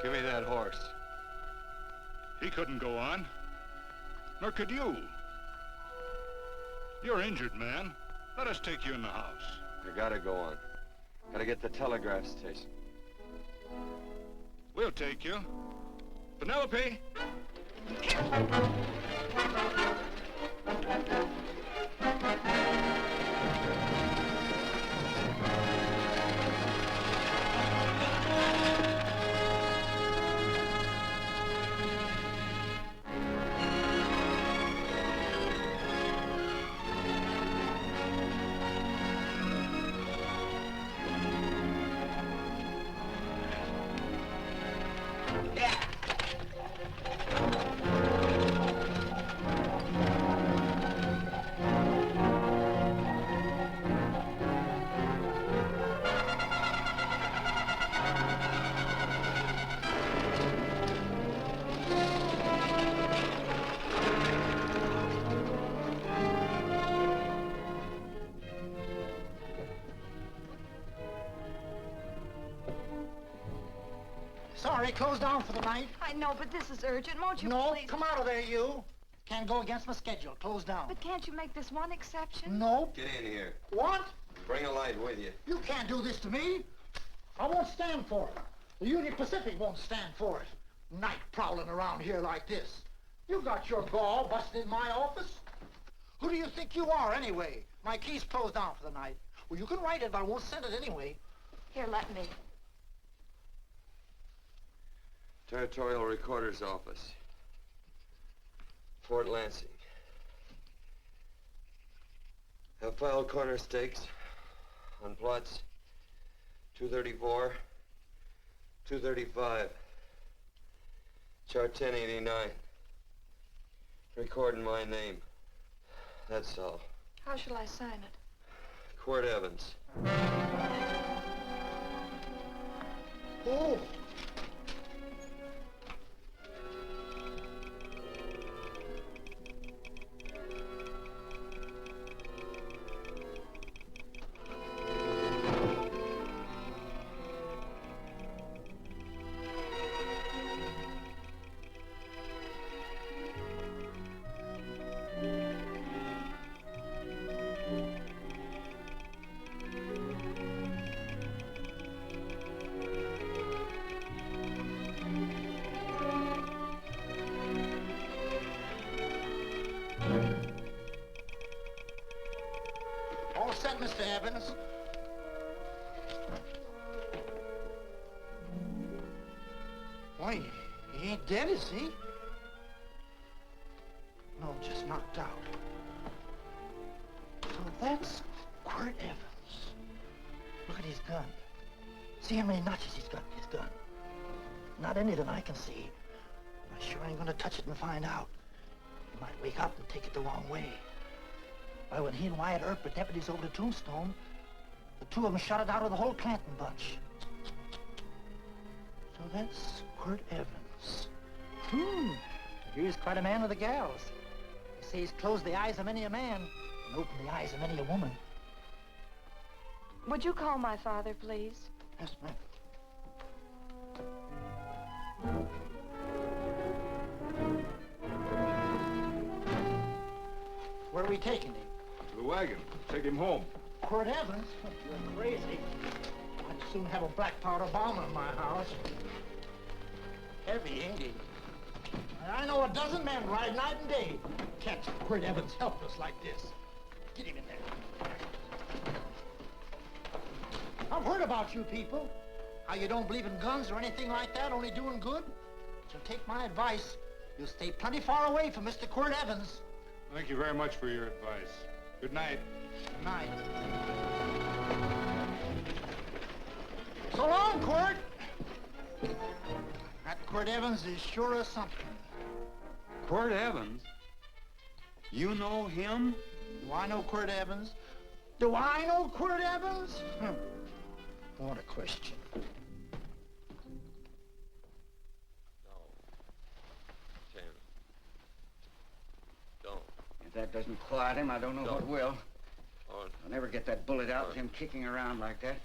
Give me that horse. He couldn't go on. Nor could you. You're injured, man. Let us take you in the house. I gotta go on. Gotta get to the telegraph station. We'll take you. Penelope! Sorry, closed down for the night. I know, but this is urgent. Won't you No, please? come out of there, you. Can't go against my schedule. Closed down. But can't you make this one exception? No. Get in here. What? Bring a light with you. You can't do this to me. I won't stand for it. The Union Pacific won't stand for it. Night prowling around here like this. You got your gall busting in my office? Who do you think you are, anyway? My key's closed down for the night. Well, you can write it, but I won't send it anyway. Here, let me. Territorial Recorder's Office. Fort Lansing. Have filed corner stakes on plots 234, 235, chart 1089. Recording my name. That's all. How shall I sign it? Quirt Evans. Oh. All set, Mr. Evans. Why, he ain't dead, is he? No, just knocked out. So that's Quirt Evans. Look at his gun. See how many notches he's got in his gun. Not any that I can see. I sure ain't gonna touch it and find out. He might wake up and take it the wrong way. Why, when he and Wyatt Earp were deputies over to Tombstone, the two of them shot it out of the whole Clanton bunch. So that's Quirt Evans. He's quite a man with the gals. They say he's closed the eyes of many a man and opened the eyes of many a woman. Would you call my father, please? Yes, ma'am. Where are we taking him? To the wagon. Take him home. Quirt Evans? You're crazy. I'd soon have a black powder bomb in my house. Heavy, ain't he? I know a dozen men ride night and day. Catch Quirt Evans helpless like this. Get him in there. I've heard about you people. How you don't believe in guns or anything like that, only doing good. So take my advice. You'll stay plenty far away from Mr. Quirt Evans. Thank you very much for your advice. Good night. Good night. So long, Quirt. That Quirt Evans is sure of something. Quirt Evans? You know him? Do I know Quirt Evans? Do I know Quirt Evans? What a question. No. Tim. Don't. If that doesn't quiet him, I don't know what will. Oh, I'll never get that bullet out with him kicking around like that.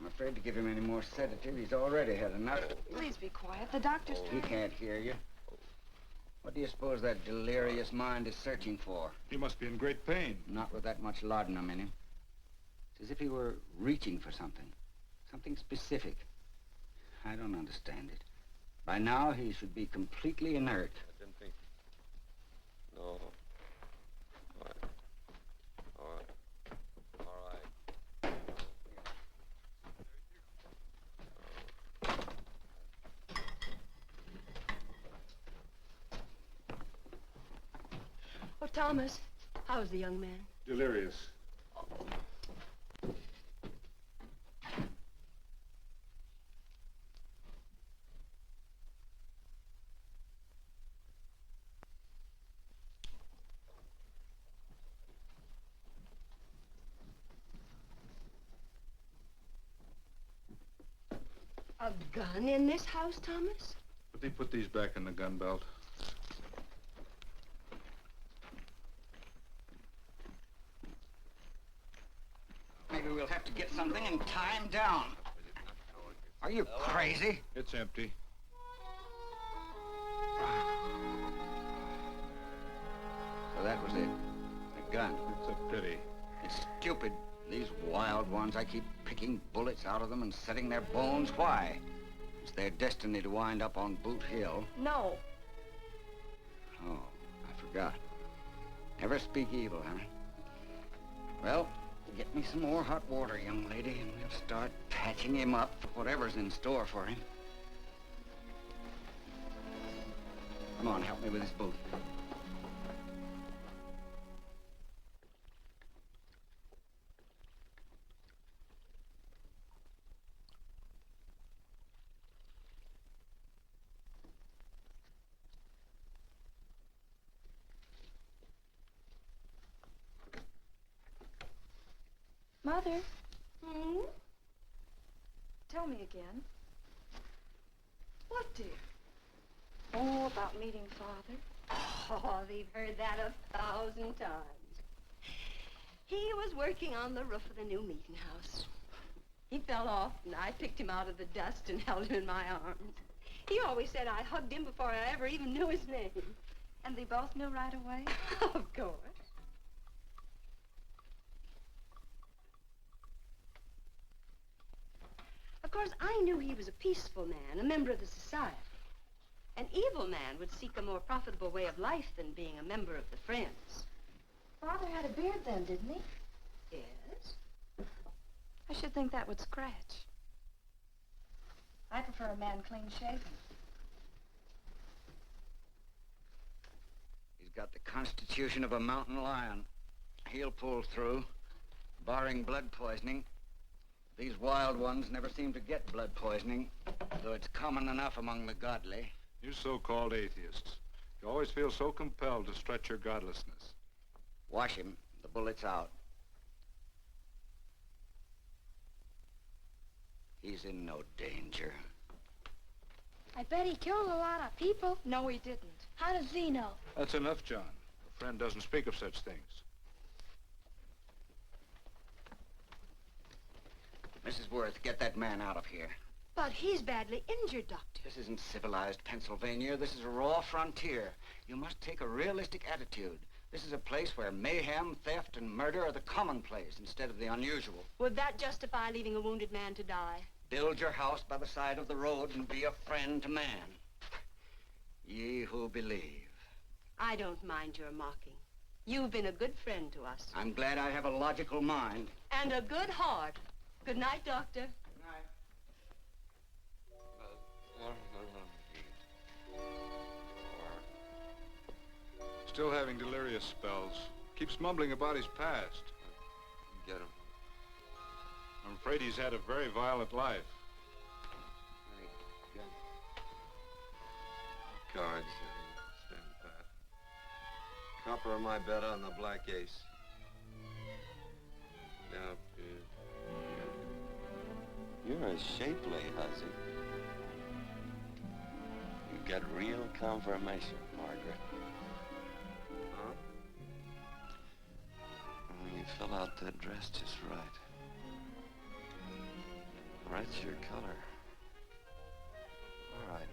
I'm afraid to give him any more sedative. He's already had enough. Please be quiet. The doctor's He can't hear you. What do you suppose that delirious mind is searching for? He must be in great pain. Not with that much laudanum in him. It's as if he were reaching for something. Something specific. I don't understand it. By now, he should be completely inert. I didn't think. No. All right. All right. All right. Oh, Thomas, how's the young man? Delirious. A gun in this house, Thomas? But they put these back in the gun belt. Maybe we'll have to get something and tie him down. Are you crazy? It's empty. So that was it. The gun. It's a pity. It's stupid. These wild ones, I keep picking bullets out of them and setting their bones. Why? It's their destiny to wind up on Boot Hill. No. Oh, I forgot. Never speak evil, huh? Well, get me some more hot water, young lady, and we'll start patching him up for whatever's in store for him. Come on, help me with his boot. Mother, Hmm? tell me again. What, dear? Oh, about meeting Father. Oh, they've heard that 1,000 times. He was working on the roof of the new meeting house. He fell off, and I picked him out of the dust and held him in my arms. He always said I hugged him before I ever even knew his name. And they both knew right away? Of course. Of course, I knew he was a peaceful man, a member of the society. An evil man would seek a more profitable way of life than being a member of the Friends. Father had a beard then, didn't he? Yes? I should think that would scratch. I prefer a man clean-shaven. He's got the constitution of a mountain lion. He'll pull through, barring blood poisoning. These wild ones never seem to get blood poisoning, though it's common enough among the godly. You so-called atheists. You always feel so compelled to stretch your godlessness. Wash him. The bullet's out. He's in no danger. I bet he killed a lot of people. No, he didn't. How does he know? That's enough, John. A friend doesn't speak of such things. Mrs. Worth, get that man out of here. But he's badly injured, Doctor. This isn't civilized Pennsylvania. This is a raw frontier. You must take a realistic attitude. This is a place where mayhem, theft, and murder are the commonplace instead of the unusual. Would that justify leaving a wounded man to die? Build your house by the side of the road and be a friend to man. Ye who believe. I don't mind your mocking. You've been a good friend to us. I'm glad I have a logical mind. And a good heart. Good night, Doctor. Good night. Still having delirious spells. Keeps mumbling about his past. Get him. I'm afraid he's had a very violent life. Cards. Stand pat. Copper on my bet on the black ace. Now, you're as shapely, Huzzy. You get real confirmation, Margaret. Huh? Oh, you fill out that dress just right. Red's your color. All right,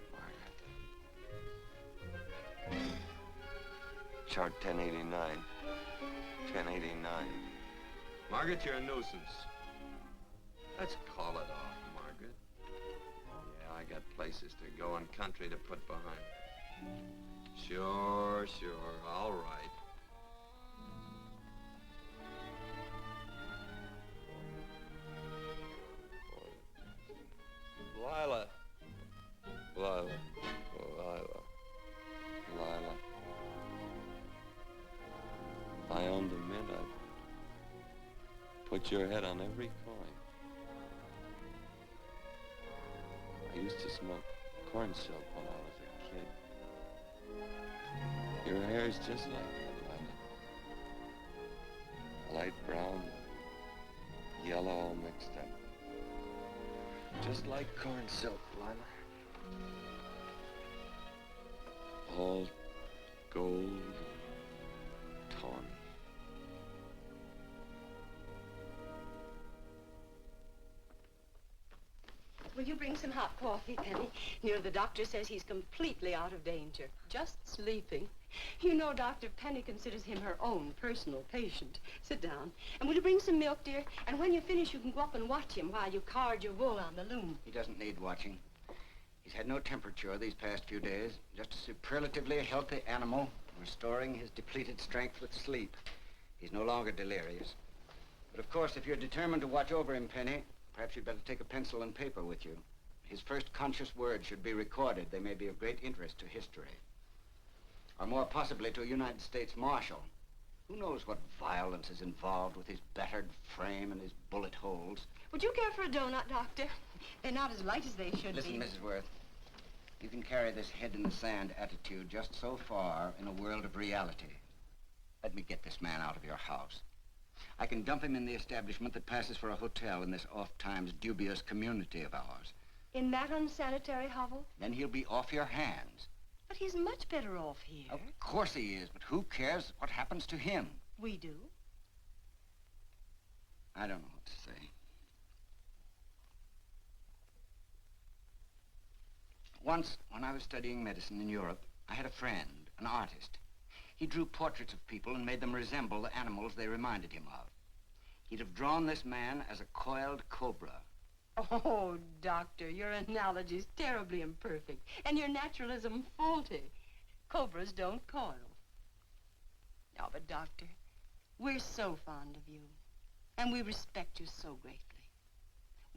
Margaret. Chart 1089. 1089. Margaret, you're a nuisance. Let's call it off, Margaret. Yeah, I got places to go and country to put behind me. Sure, all right. Lila. If I owned a mint, I'd put your head on every coin. I used to smoke corn silk when I was a kid. Your hair's just like that, Lila. Light brown, yellow all mixed up. Just like corn silk, Lila. All gold and tawny. Will you bring some hot coffee, Penny? You know, the doctor says he's completely out of danger. Just sleeping. You know, Dr. Penny considers him her own personal patient. Sit down. And will you bring some milk, dear? And when you finish, you can go up and watch him while you card your wool on the loom. He doesn't need watching. He's had no temperature these past few days. Just a superlatively healthy animal, restoring his depleted strength with sleep. He's no longer delirious. But of course, if you're determined to watch over him, Penny, perhaps you'd better take a pencil and paper with you. His first conscious words should be recorded. They may be of great interest to history. Or more possibly to a United States Marshal. Who knows what violence is involved with his battered frame and his bullet holes. Would you care for a donut, Doctor? They're not as light as they should Listen, be. Mrs. Worth. You can carry this head-in-the-sand attitude just so far in a world of reality. Let me get this man out of your house. I can dump him in the establishment that passes for a hotel in this oft-times dubious community of ours. In that unsanitary hovel? Then he'll be off your hands. But he's much better off here. Of course he is, but who cares what happens to him? We do. I don't know what to say. Once, when I was studying medicine in Europe, I had a friend, an artist. He drew portraits of people and made them resemble the animals they reminded him of. He'd have drawn this man as a coiled cobra. Oh, Doctor, your analogy's terribly imperfect, and your naturalism faulty. Cobras don't coil. No, but Doctor, we're so fond of you, and we respect you so greatly.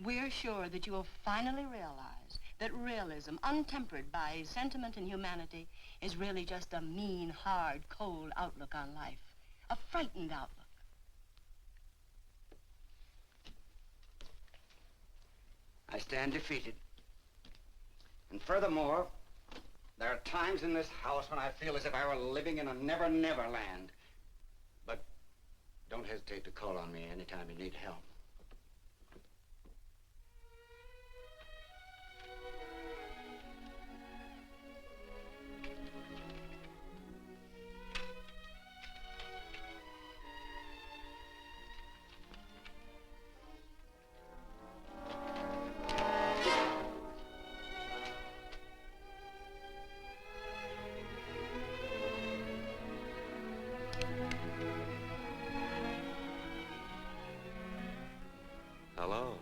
We're sure that you will finally realize that realism, untempered by sentiment and humanity, is really just a mean, hard, cold outlook on life. A frightened outlook. I stand defeated. And furthermore, there are times in this house when I feel as if I were living in a never-never land. But don't hesitate to call on me anytime you need help. Hello.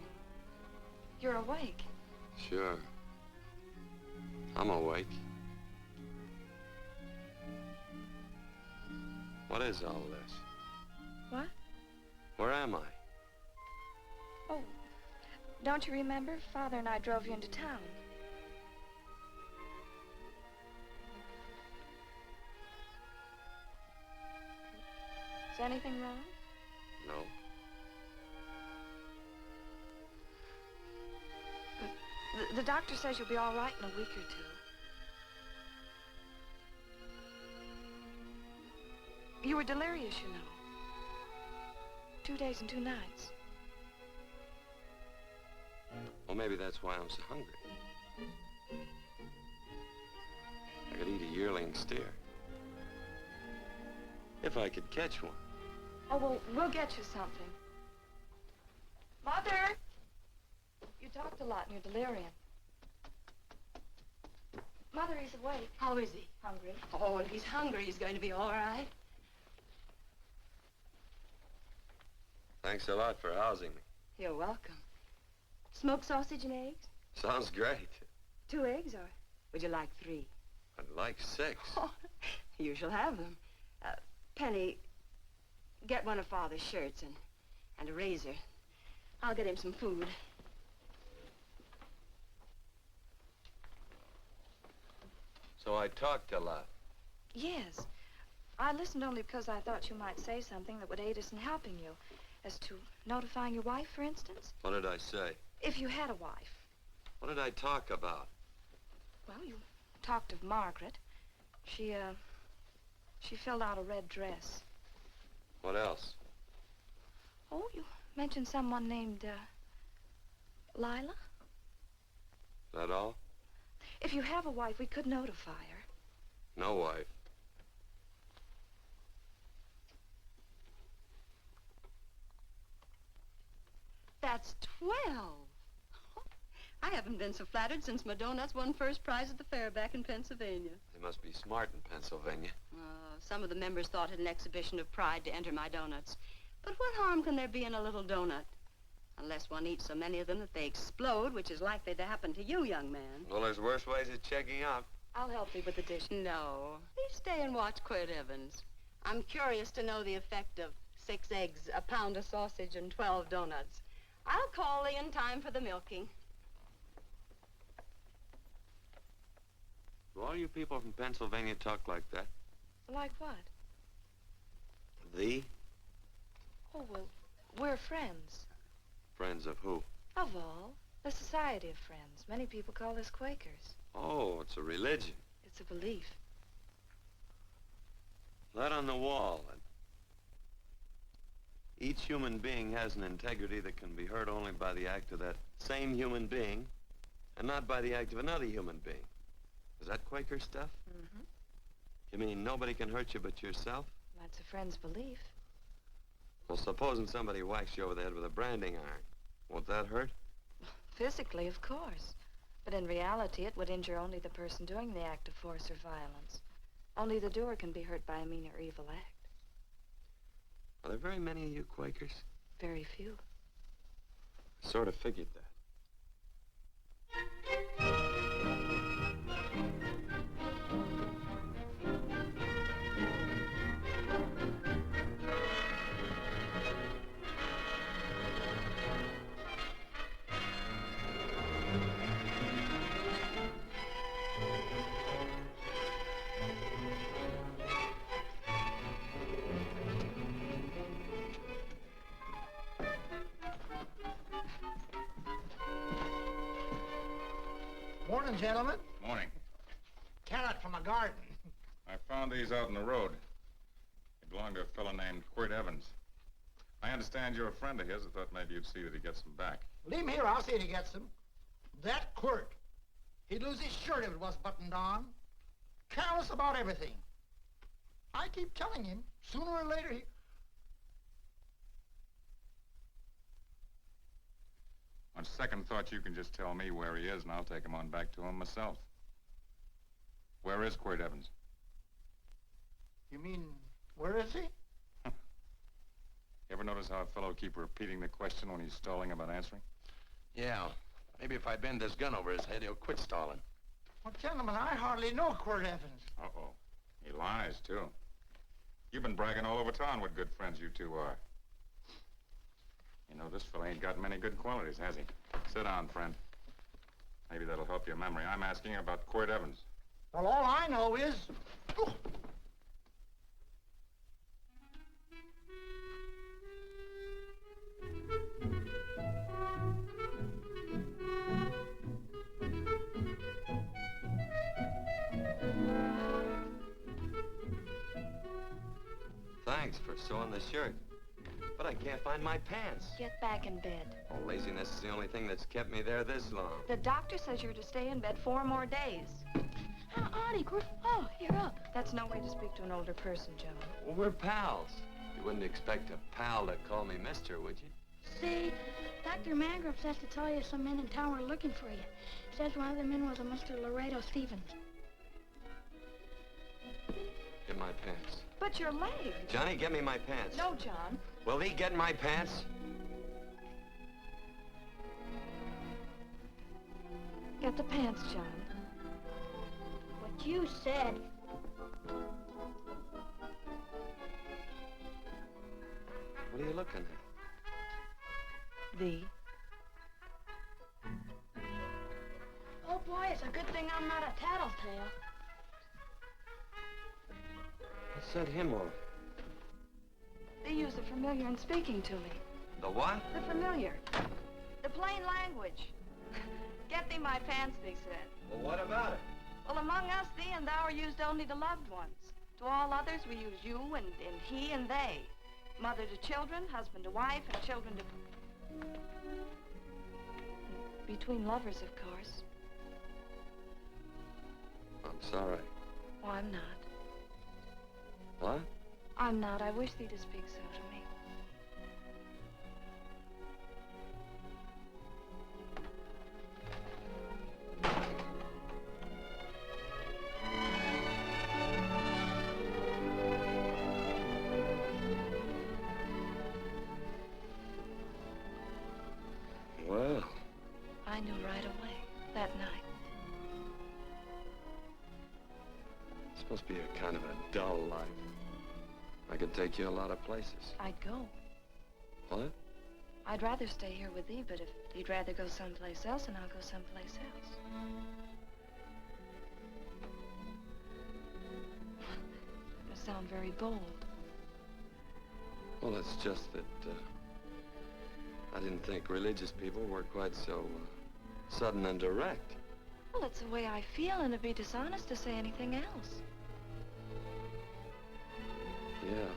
You're awake. Sure. I'm awake. What is all this? What? Where am I? Oh, don't you remember? Father and I drove you into town. Is anything wrong? No. The doctor says you'll be all right in a week or two. You were delirious, you know. 2 days and 2 nights. Well, maybe that's why I'm so hungry. I could eat a yearling steer. If I could catch one. Oh, well, we'll get you something. Mother! You talked a lot in your delirium. Mother, he's awake. How is he? Hungry. Oh, if he's hungry, he's going to be all right. Thanks a lot for housing me. You're welcome. Smoked sausage and eggs? Sounds great. 2 eggs, or would you like 3? I'd like 6. Oh, you shall have them. Penny, get one of Father's shirts and a razor. I'll get him some food. So I talked a lot. Yes. I listened only because I thought you might say something that would aid us in helping you. As to notifying your wife, for instance. What did I say? If you had a wife. What did I talk about? Well, you talked of Margaret. She filled out a red dress. What else? Oh, you mentioned someone named, Lila? That all? If you have a wife, we could notify her. No wife. That's 12. I haven't been so flattered since my donuts won first prize at the fair back in Pennsylvania. They must be smart in Pennsylvania. Some of the members thought it an exhibition of pride to enter my donuts. But what harm can there be in a little donut? Unless one eats so many of them that they explode, which is likely to happen to you, young man. Well, there's worse ways of checking out. I'll help you with the dish. No. Please stay and watch Quirt Evans. I'm curious to know the effect of 6 eggs, a pound of sausage, and 12 donuts. I'll call Lee in time for the milking. Do all you people from Pennsylvania talk like that? Like what? Thee? Oh, well, we're friends. Friends of who? Of all. The Society of Friends. Many people call us Quakers. Oh, it's a religion. It's a belief. That on the wall. Each human being has an integrity that can be hurt only by the act of that same human being, and not by the act of another human being. Is that Quaker stuff? Mm-hmm. You mean nobody can hurt you but yourself? That's a friend's belief. Well, supposing somebody whacks you over the head with a branding iron. Won't that hurt? Physically, of course. But in reality, it would injure only the person doing the act of force or violence. Only the doer can be hurt by a mean or evil act. Are there very many of you Quakers? Very few. I sort of figured that. Morning, gentlemen. Morning. Carrot from a garden. I found these out in the road. They belong to a fellow named Quirt Evans. I understand you're a friend of his. I thought maybe you'd see that he gets them back. Leave him here. I'll see if he gets them. That Quirt. He'd lose his shirt if it was buttoned on. Careless about everything. I keep telling him, sooner or later he... On second thought, you can just tell me where he is, and I'll take him on back to him myself. Where is Quirt Evans? You mean, where is he? You ever notice how a fellow will keep repeating the question when he's stalling about answering? Yeah. Maybe if I bend this gun over his head, he'll quit stalling. Well, gentlemen, I hardly know Quirt Evans. Uh-oh. He lies, too. You've been bragging all over town what good friends you two are. You know, this fellow ain't got many good qualities, has he? Sit down, friend. Maybe that'll help your memory. I'm asking about Quirt Evans. Well, all I know is... Oh. Thanks for sewing the shirt. But I can't find my pants. Get back in bed. Oh, laziness is the only thing that's kept me there this long. The doctor says you're to stay in bed 4 more days. Auntie, oh, you're up. That's no way to speak to an older person, Joan. Well, we're pals. You wouldn't expect a pal to call me mister, would you? See, Dr. Mangrove says to tell you some men in town were looking for you. Says one of the men was a Mr. Laredo Stevens. Get my pants. But your leg. Johnny, get me my pants. No, John. Will he get my pants? Get the pants, John. What you said. What are you looking at? The. Oh, boy, it's a good thing I'm not a tattletale. What set him off? They use the familiar in speaking to me. The what? The familiar. The plain language. Get thee my pants, they said. Well, what about it? Well, among us, thee and thou are used only to loved ones. To all others, we use you and he and they. Mother to children, husband to wife, and children to... Between lovers, of course. I'm sorry. Oh, I'm not. What? I'm not. I wish thee to speak so to me. Well, I knew right away, that night. it's supposed to be a kind of a dull life. I could take you a lot of places. I'd go. What? I'd rather stay here with thee, but if you'd rather go someplace else, then I'll go someplace else. It must sound very bold. Well, it's just that, I didn't think religious people were quite so, sudden and direct. Well, it's the way I feel, and it'd be dishonest to say anything else. Yeah.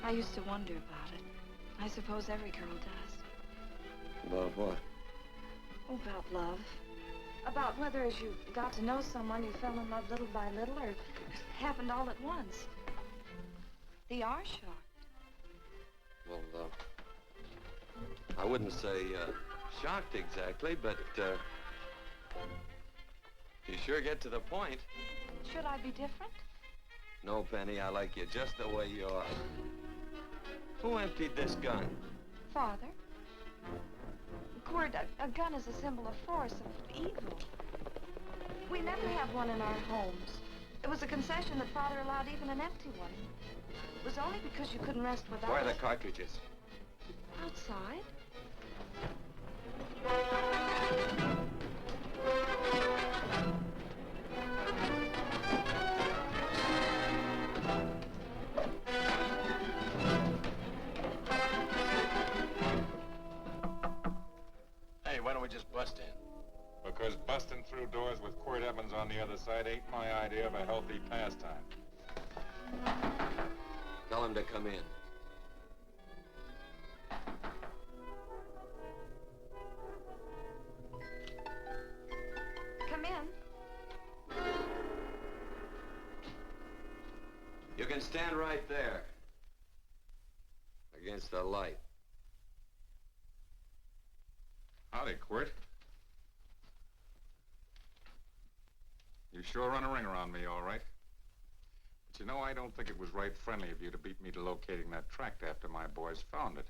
I used to wonder about it. I suppose every girl does. About what? Oh, about love. About whether as you got to know someone, you fell in love little by little, or it happened all at once. They are shocked. Well, I wouldn't say, shocked exactly, but, you sure get to the point. Should I be different? No, Penny, I like you just the way you are. Who emptied this gun? Father? Quirt, a gun is a symbol of force, of evil. We never have one in our homes. It was a concession that Father allowed even an empty one. It was only because you couldn't rest without Where are the it. cartridges? Outside? Hey, why don't we just bust in? Because busting through doors with Quirt Evans on the other side ain't my idea of a healthy pastime. Tell him to come in. Come in. You can stand right there. Against the light. Howdy, Quirt. You sure run a ring around me, all right. But you know, I don't think it was right friendly of you to beat me to locating that tract after my boys found it.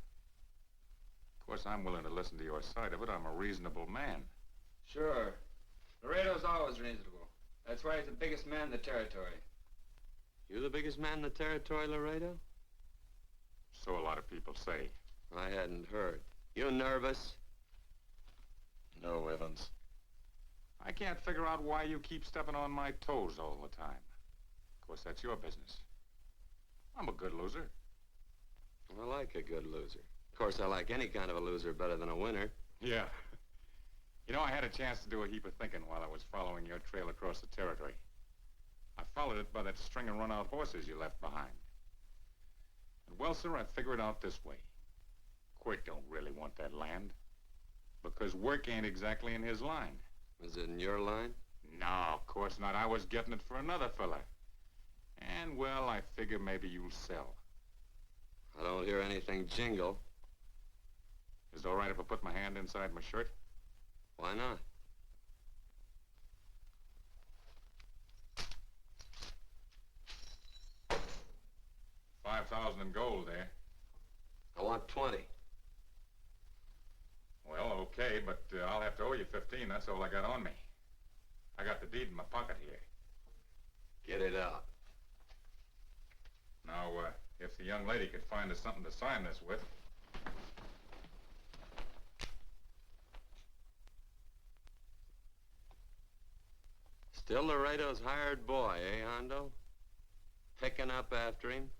Of course, I'm willing to listen to your side of it. I'm a reasonable man. Sure. Laredo's always reasonable. That's why he's the biggest man in the territory. You the biggest man in the territory, Laredo? So a lot of people say. I hadn't heard. You nervous? No, Evans. I can't figure out why you keep stepping on my toes all the time. Of course, that's your business. I'm a good loser. I like a good loser. Of course, I like any kind of a loser better than a winner. Yeah. You know, I had a chance to do a heap of thinking while I was following your trail across the territory. I followed it by that string of run-out horses you left behind. And well, sir, I figured it out this way. Quirt don't really want that land. Because work ain't exactly in his line. Is it in your line? No, of course not. I was getting it for another fella. And, well, I figure maybe you'll sell. I don't hear anything jingle. Is it all right if I put my hand inside my shirt? Why not? $5,000 in gold there. I want 20. Well, okay, but I'll have to owe you 15. That's all I got on me. I got the deed in my pocket here. Get it out. Now, if the young lady could find us something to sign this with. Still Laredo's hired boy, eh, Hondo? Picking up after him,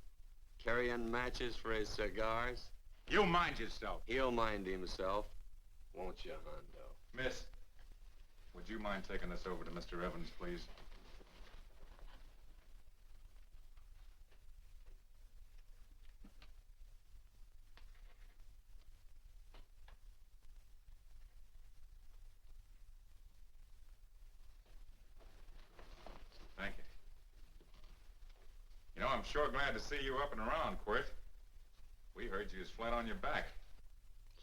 carrying matches for his cigars. You mind yourself. He'll mind himself, won't you, Hondo? Miss, would you mind taking this over to Mr. Evans, please? Thank you. You know, I'm sure glad to see you up and around, Quirt. We heard you was flat on your back.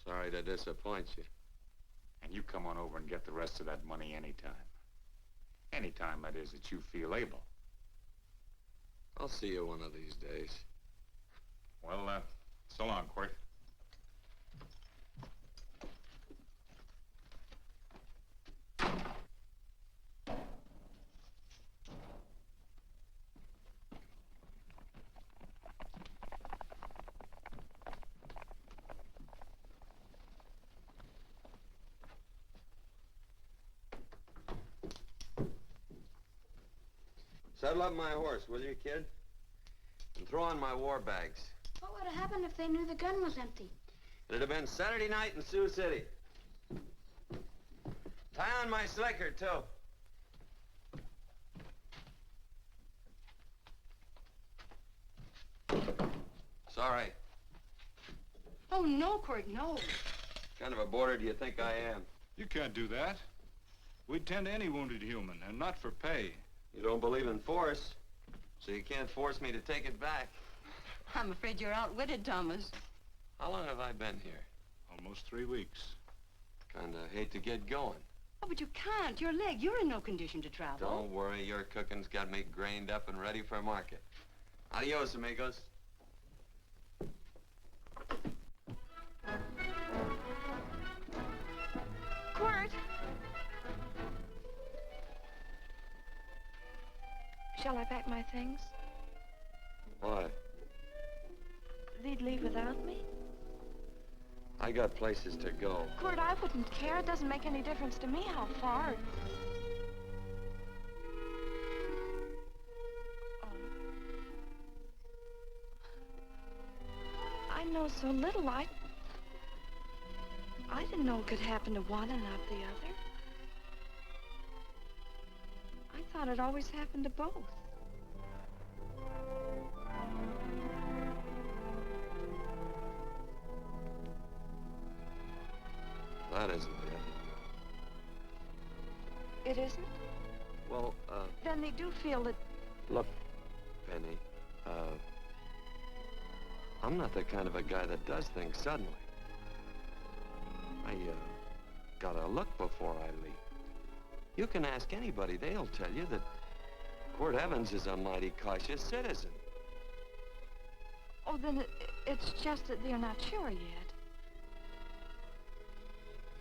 Sorry to disappoint you. And you come on over and get the rest of that money anytime. Anytime, that is, that you feel able. I'll see you one of these days. Well, so long, Quirt. Saddle up my horse, will you, kid? And throw on my war bags. What would have happened if they knew the gun was empty? It'd have been Saturday night in Sioux City. Tie on my slicker, too. Sorry. Oh, no, Quirt, no. What kind of a boarder do you think I am? You can't do that. We'd tend to any wounded human, and not for pay. You don't believe in force, so you can't force me to take it back. I'm afraid you're outwitted, Thomas. How long have I been here? Almost 3 weeks. Kinda hate to get going. Oh, but you can't. Your leg, you're in no condition to travel. Don't worry, your cooking's got me grained up and ready for market. Adios, amigos. Quirt! Shall I pack my things? Why? They'd leave without me? I got places to go. Quirt, I wouldn't care. It doesn't make any difference to me how far. Oh. I know so little. I didn't know it could happen to one and not the other. I thought it always happened to both. That isn't it. It isn't? Well, Then they do feel that... look, Penny, I'm not the kind of a guy that does things suddenly. I, gotta look before I leap. You can ask anybody, they'll tell you that Quirt Evans is a mighty cautious citizen. Oh, then it's just that they're not sure yet.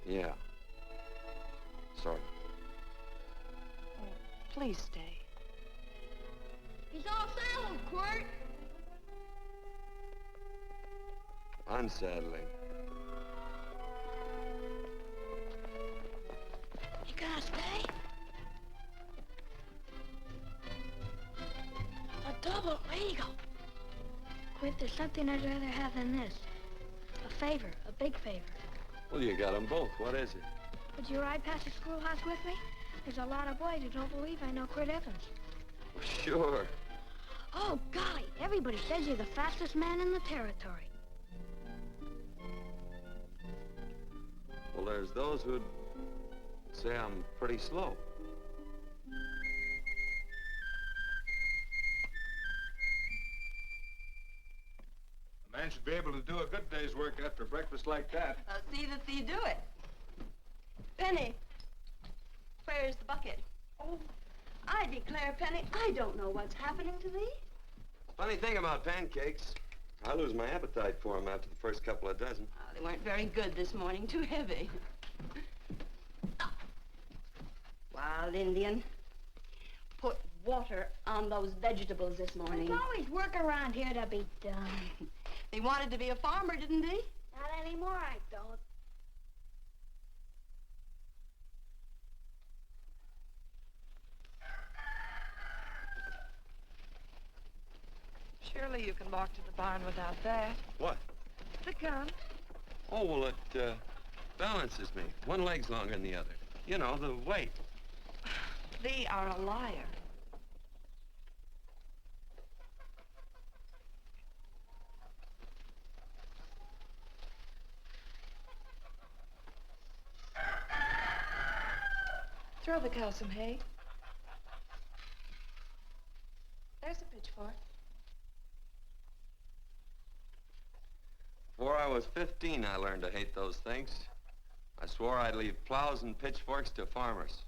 Yeah. Sort of. Oh, please stay. He's all saddled, Quirt. Unsettling. You gonna stay? A double eagle. Quint, there's something I'd rather have than this. A favor, a big favor. Well, you got them both. What is it? Would you ride past the schoolhouse with me? There's a lot of boys who don't believe I know Quirt Evans. Well, sure. Oh, golly, everybody says you're the fastest man in the territory. Well, there's those who'd say I'm pretty slow. The man man should be able to do a good day's work after breakfast like that. See that you do it. Penny, where's the bucket? Oh, I declare, Penny, I don't know what's happening to thee. Funny thing about pancakes, I lose my appetite for them after the first couple of dozen. Oh, they weren't very good this morning, too heavy. Wild Indian, put water on those vegetables this morning. There's always work around here to be done. He wanted to be a farmer, didn't he? Not anymore, I don't. Surely you can walk to the barn without that. What? The gun. Oh, well, it balances me. One leg's longer than the other. You know, the weight. Thee are a liar. Throw the cow some hay. There's a pitchfork. Before I was 15, I learned to hate those things. I swore I'd leave plows and pitchforks to farmers.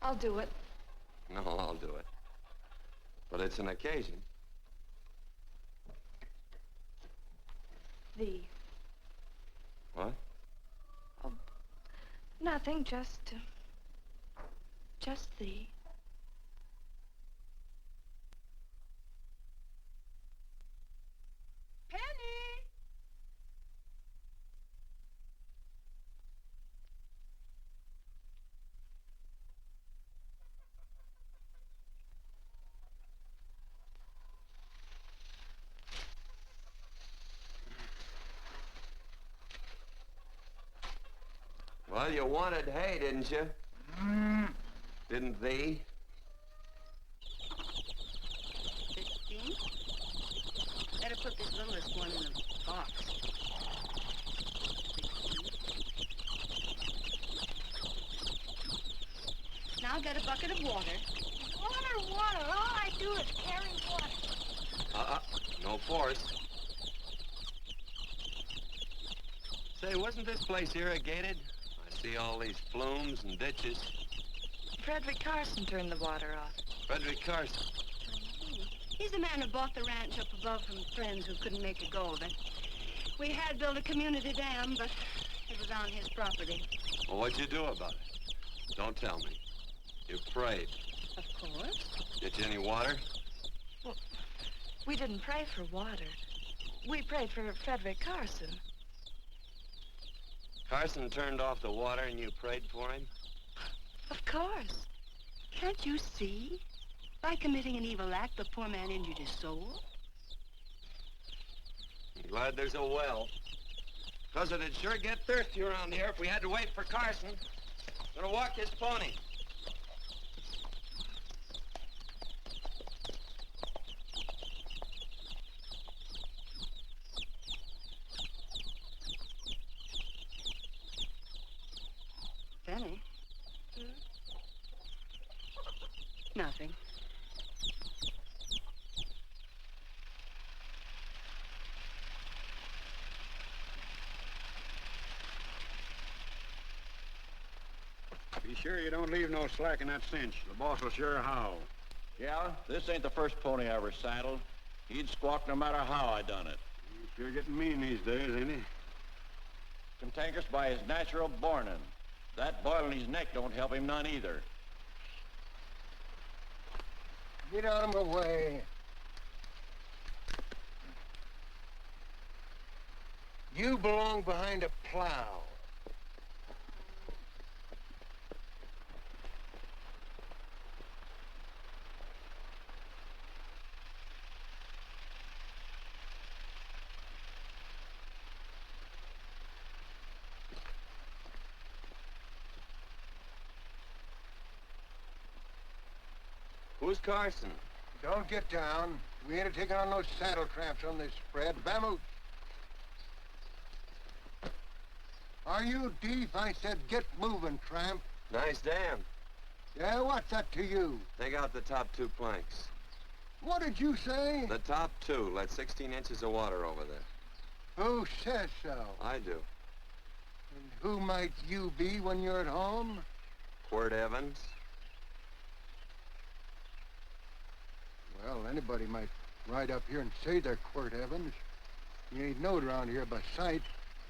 I'll do it. No, I'll do it. But it's an occasion. Thee. What? Nothing, just thee. Penny! Well, you wanted hay, didn't you? Didn't thee? 15? Better put this littlest one in a box. 16. Now get a bucket of water. Water. All I do is carry water. No force. Say, wasn't this place irrigated? I see all these flumes and ditches. Frederick Carson turned the water off. Frederick Carson. He's the man who bought the ranch up above from friends who couldn't make a go of it. We had built a community dam, but it was on his property. Well, what'd you do about it? Don't tell me. You prayed. Of course. Get you any water? Well, we didn't pray for water. We prayed for Frederick Carson. Carson turned off the water and you prayed for him? Of course. Can't you see? By committing an evil act, the poor man injured his soul. I'm glad there's a well. 'Cause it'd sure get thirsty around here if we had to wait for Carson. Gonna walk his pony. Penny? Nothing. Be sure you don't leave no slack in that cinch. The boss will sure howl. Yeah, this ain't the first pony I ever saddled. He'd squawk no matter how I done it. He's sure getting mean these days, ain't he? Cantankerous by his natural bornin'. That boil in his neck don't help him none either. Get out of my way. You belong behind a plow. Who's Carson? Don't get down. We ain't taking on no saddle tramps on this spread. Vamoose. Are you deef? I said get moving, tramp. Nice dam. Yeah, what's that to you? Take out the top 2 planks. What did you say? The top two let 16 inches of water over there. Who says so? I do. And who might you be when you're at home? Quirt Evans. Well, anybody might ride up here and say they're Quirt Evans. He ain't knowed around here by sight.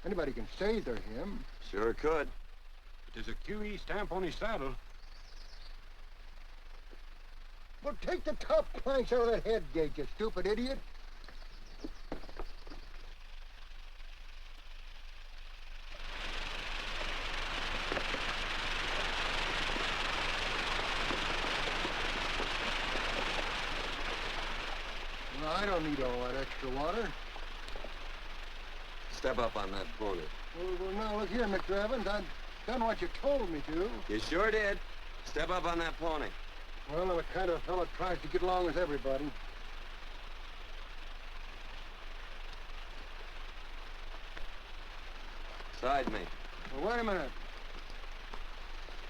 Anybody can say they're him. Sure could. But there's a QE stamp on his saddle. Well, take the top planks out of that head gate, you stupid idiot. No, I don't need all that extra water. Step up on that pony. Well, now, look here, Mr. Evans. I've done what you told me to. You sure did. Step up on that pony. Well, I'm the kind of fellow that tries to get along with everybody. Side me. Well, wait a minute.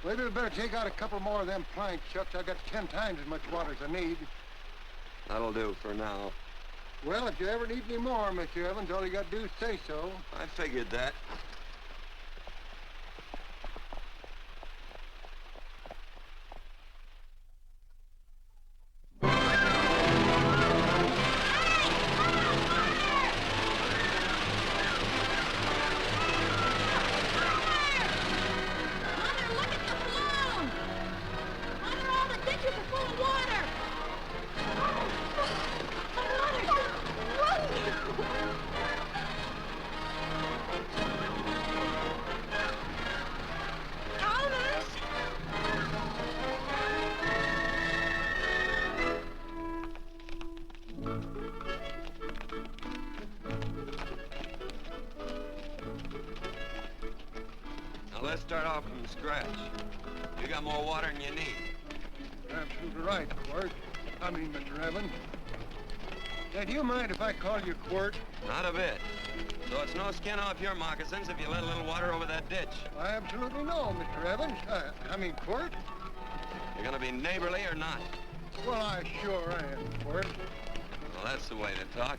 Maybe we better take out a couple more of them planks, Chucks. I've got 10 times as much water as I need. That'll do for now. Well, if you ever need any more, Mr. Evans, all you got to do is say so. I figured that. Let's start off from scratch. You got more water than you need. You're absolutely right, Quirt. Mr. Evans. Hey, do you mind if I call you Quirt? Not a bit. So it's no skin off your moccasins if you let a little water over that ditch. I absolutely know, Mr. Evans. Quirt? You're gonna be neighborly or not? Well, I sure am, Quirt. Well, that's the way to talk.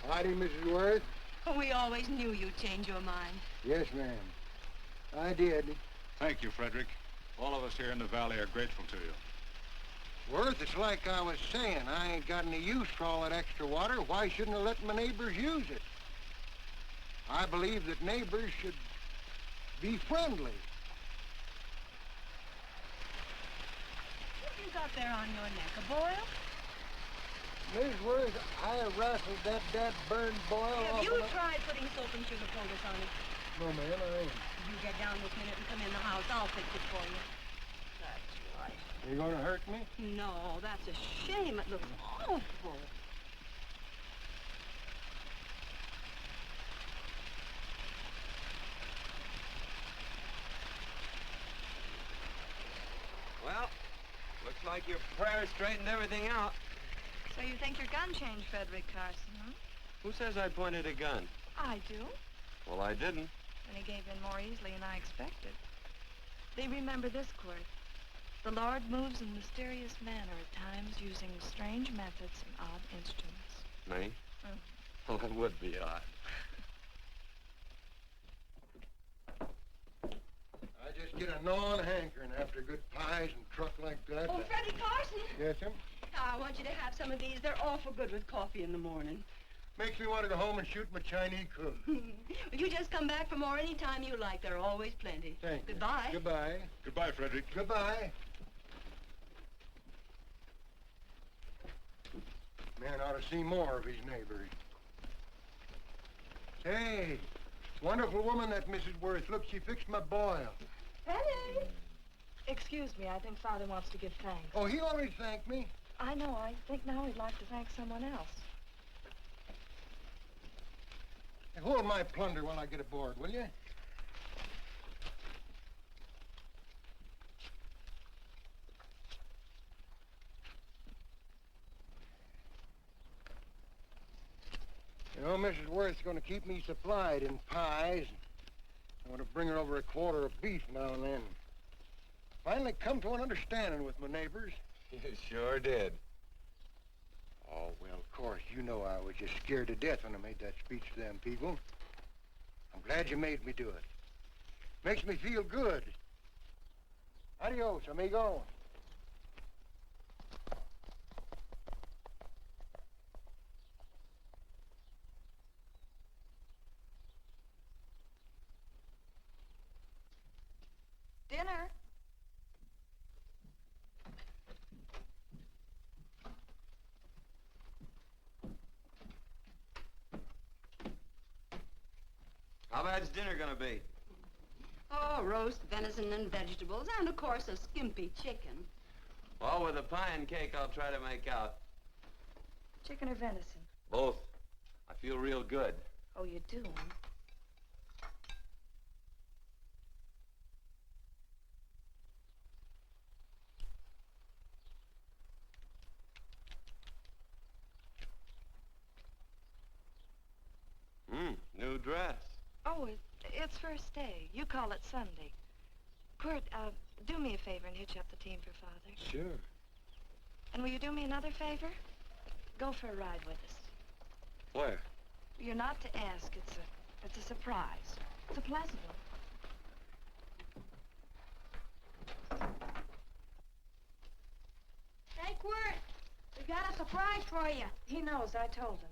Howdy, Mrs. Worth. We always knew you'd change your mind. Yes, ma'am. I did. Thank you, Frederick. All of us here in the valley are grateful to you. Worth, it's like I was saying. I ain't got any use for all that extra water. Why shouldn't I let my neighbors use it? I believe that neighbors should be friendly. What you got there on your neck, a boil? Mrs. Worth, I rassled that burned boil Have off you of my... tried putting soap and sugar poultice on it? No, ma'am, I ain't. You get down this minute and come in the house. I'll fix it for you. That's right. Are you gonna hurt me? No, that's a shame. It looks awful. Well, looks like your prayers straightened everything out. So you think your gun changed Frederick Carson, huh? Who says I pointed a gun? I do. Well, I didn't. And he gave in more easily than I expected. They remember this, Quirt. The Lord moves in mysterious manner at times using strange methods and odd instruments. Me? Mm. Well, that would be odd. I just get a gnawing hankering after good pies and truck like that. Oh, Freddie Carson. Yes, ma'am? I want you to have some of these. They're awful good with coffee in the morning. Makes me want to go home and shoot my Chinese cook. Well, you just come back for more any time you like. There are always plenty. Thank you. Goodbye. Goodbye. Goodbye, Frederick. Goodbye. Man ought to see more of his neighbors. Say, wonderful woman, that Mrs. Worth. Look, she fixed my boil. Penny. Excuse me, I think Father wants to give thanks. Oh, he already thanked me. I know. I think now he'd like to thank someone else. Hey, hold my plunder while I get aboard, will you? Mrs. Worth's going to keep me supplied in pies. I'm going to bring her over a quarter of beef now and then. Finally come to an understanding with my neighbors. You sure did. Oh, well, of course, you know I was just scared to death when I made that speech to them people. I'm glad you made me do it. Makes me feel good. Adios, amigo. Dinner. How bad's dinner gonna be? Oh, roast venison and vegetables, and of course a skimpy chicken. Well, with the pie and cake, I'll try to make out. Chicken or venison? Both. I feel real good. Oh, you do, huh? New dress. Oh, it's first day. You call it Sunday. Quirt, do me a favor and hitch up the team for Father. Sure. And will you do me another favor? Go for a ride with us. Where? You're not to ask. It's a surprise. It's a pleasant one. Hey, Quirt, we got a surprise for you. He knows. I told him.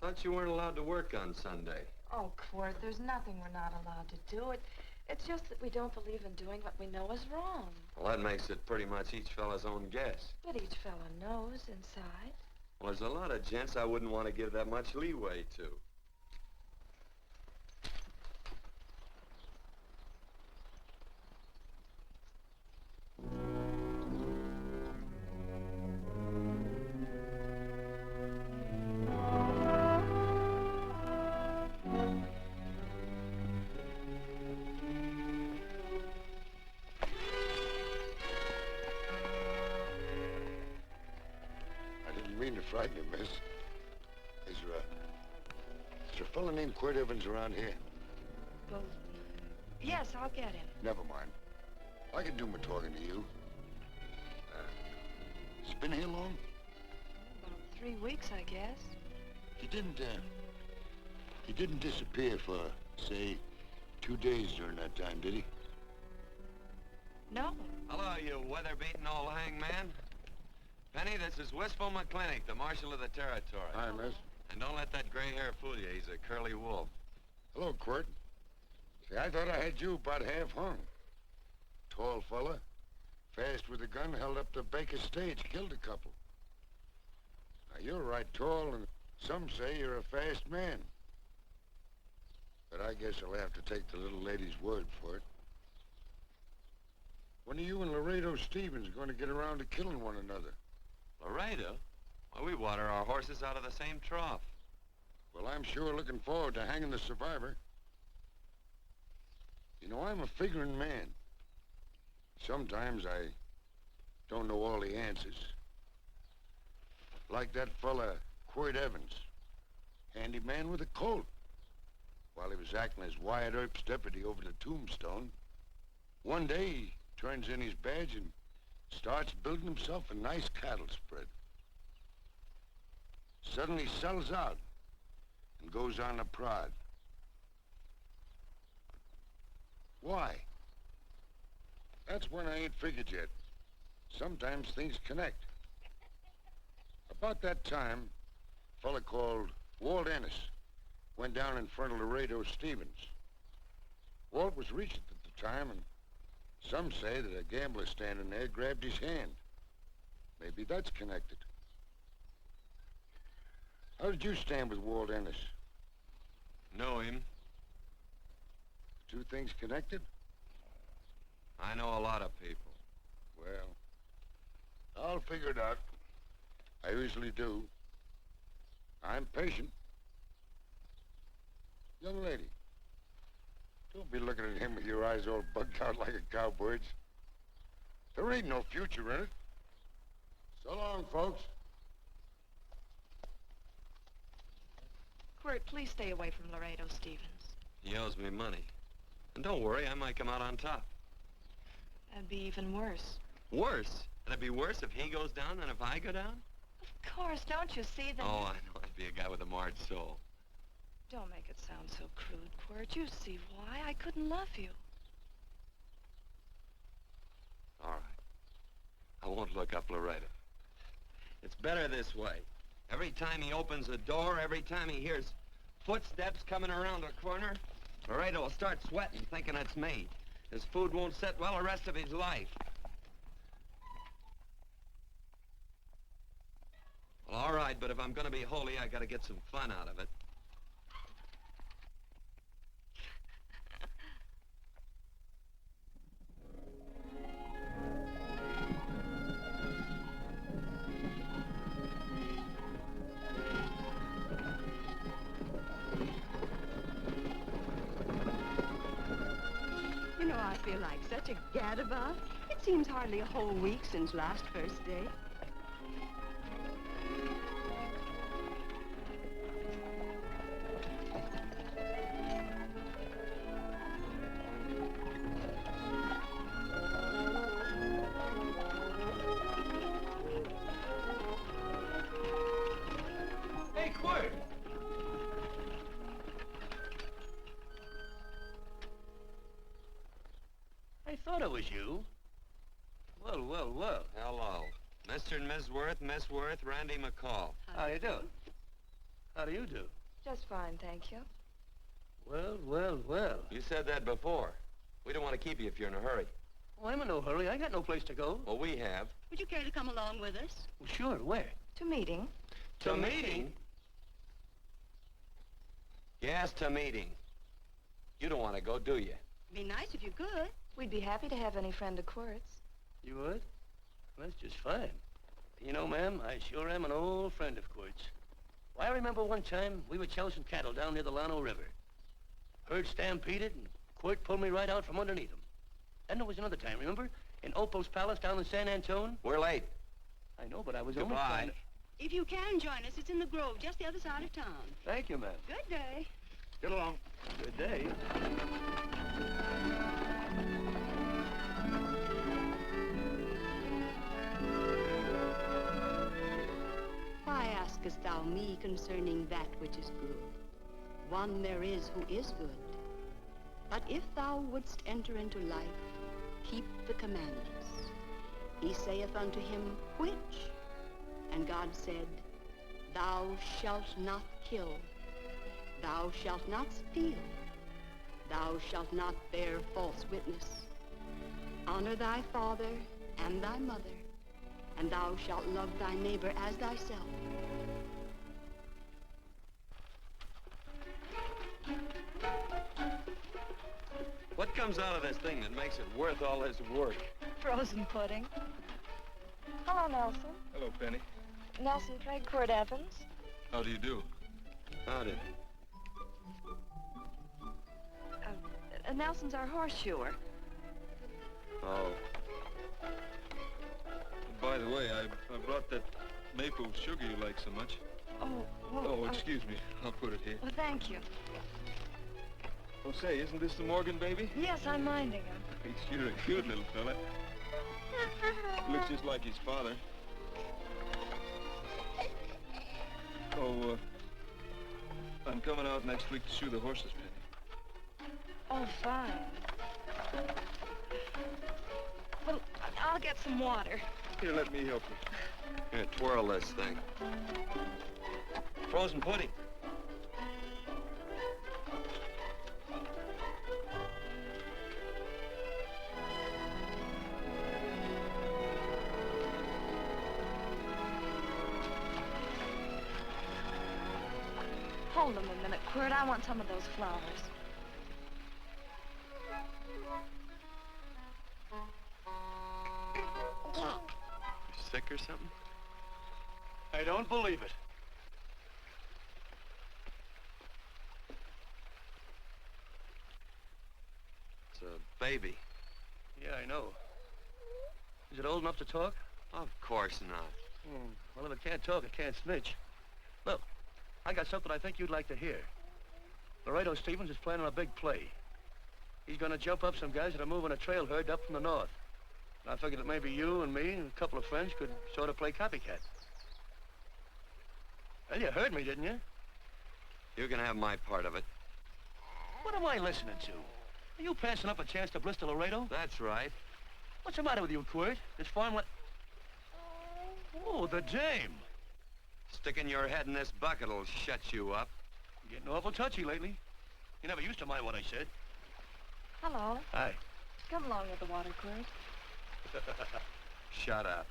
Thought you weren't allowed to work on Sunday. Oh, Quirt, there's nothing we're not allowed to do. It's just that we don't believe in doing what we know is wrong. Well, that makes it pretty much each fella's own guess. But each fella knows inside. Well, there's a lot of gents I wouldn't want to give that much leeway to. Frighten you, miss. Is there a fella named Quirt Evans around here? Well, yes, I'll get him. Never mind. I can do my talking to you. He's been here long? About 3 weeks, I guess. He didn't disappear for, say, 2 days during that time, did he? No. Hello, you weather-beaten old hangman. Penny, this is Wistful McClintock, the Marshal of the Territory. Hi, miss. And don't let that gray hair fool you. He's a curly wolf. Hello, Quirt. See, I thought I had you about half hung. Tall fella, fast with a gun, held up the Baker stage, killed a couple. Now, you're right tall, and some say you're a fast man. But I guess I'll have to take the little lady's word for it. When are you and Laredo Stevens going to get around to killing one another? Laredo? Well, we water our horses out of the same trough. Well, I'm sure looking forward to hanging the survivor. You know, I'm a figuring man. Sometimes I don't know all the answers. Like that fella, Quirt Evans. Handy man with a Colt. While he was acting as Wyatt Earp's deputy over the Tombstone, one day he turns in his badge and starts building himself a nice cattle spread. Suddenly sells out and goes on a prod. Why? That's when I ain't figured yet. Sometimes things connect. About that time, a fella called Walt Ennis went down in front of Laredo Stevens. Walt was Regent at the time, and some say that a gambler standing there grabbed his hand. Maybe that's connected. How did you stand with Walt Ennis? Know him. Two things connected? I know a lot of people. Well, I'll figure it out. I usually do. I'm patient. Young lady, don't be looking at him with your eyes all bugged out like a cowbird's. There ain't no future in it. So long, folks. Quirt, please stay away from Laredo, Stevens. He owes me money. And don't worry, I might come out on top. That'd be even worse. Worse? It'd be worse if he goes down than if I go down? Of course, don't you see that? Oh, I know. I'd be a guy with a marred soul. Don't make it sound so crude, Quirt. You see why I couldn't love you. All right. I won't look up Laredo. It's better this way. Every time he opens a door, every time he hears footsteps coming around a corner, Laredo will start sweating, thinking it's me. His food won't sit well the rest of his life. Well, all right, but if I'm gonna be holy, I gotta get some fun out of it. You know, I feel like such a gadabout. It seems hardly a whole week since last first day. Hey, Quirt! I thought it was you. Well, well, well. Hello. Mr. and Miss Worth, Randy McCall. How you do? How do you do? Just fine, thank you. Well, well, well. You said that before. We don't want to keep you if you're in a hurry. Oh, I'm in no hurry. I got no place to go. Well, we have. Would you care to come along with us? Well, sure, where? To meeting. To meeting? Yes, to meeting. You don't want to go, do you? Be nice if you could. We'd be happy to have any friend of Quirt's. You would? Well, that's just fine. You know, ma'am, I sure am an old friend of Quirt's. Why, I remember one time we were chousing cattle down near the Llano River. Herd stampeded, and Quirt pulled me right out from underneath him. Then there was another time, remember? In Opal's Palace down in San Antone? We're late. I know, but I was only Goodbye. trying to... If you can join us, it's in the Grove, just the other side of town. Thank you, ma'am. Good day. Get along. Good day. Why askest thou me concerning that which is good? One there is who is good. But if thou wouldst enter into life, keep the commandments. He saith unto him, which? And God said, thou shalt not kill. Thou shalt not steal. Thou shalt not bear false witness. Honor thy father and thy mother, and thou shalt love thy neighbor as thyself. What comes out of this thing that makes it worth all this work? Frozen pudding. Hello, Nelson. Hello, Penny. Nelson Craig, Quirt Evans. How do you do? Howdy. Nelson's our horseshoer. Oh. By the way, I brought that maple sugar you like so much. Oh, well... Oh, excuse me. I'll put it here. Well, thank you. Oh, say, isn't this the Morgan baby? Yes, I'm minding him. He's sure a cute little fella. Looks just like his father. Oh, I'm coming out next week to shoe the horses, Penny. Oh, fine. Well, I'll get some water. Here, let me help you. Here, twirl this thing. Frozen pudding. Hold them a minute, Quirt. I want some of those flowers. You sick or something? I don't believe it. It's a baby. Yeah, I know. Is it old enough to talk? Of course not. Well, if it can't talk, it can't snitch. Look, I got something I think you'd like to hear. Laredo Stevens is planning a big play. He's going to jump up some guys that are moving a trail herd up from the north. And I figured that maybe you and me and a couple of friends could sort of play copycat. Well, you heard me, didn't you? You can have my part of it. What am I listening to? Are you passing up a chance to blister Laredo? That's right. What's the matter with you, Quirt? This farm Oh, the dame. Sticking your head in this bucket'll shut you up. You're getting awful touchy lately. You never used to mind what I said. Hello. Hi. Come along with the water, Quirt. Shut up.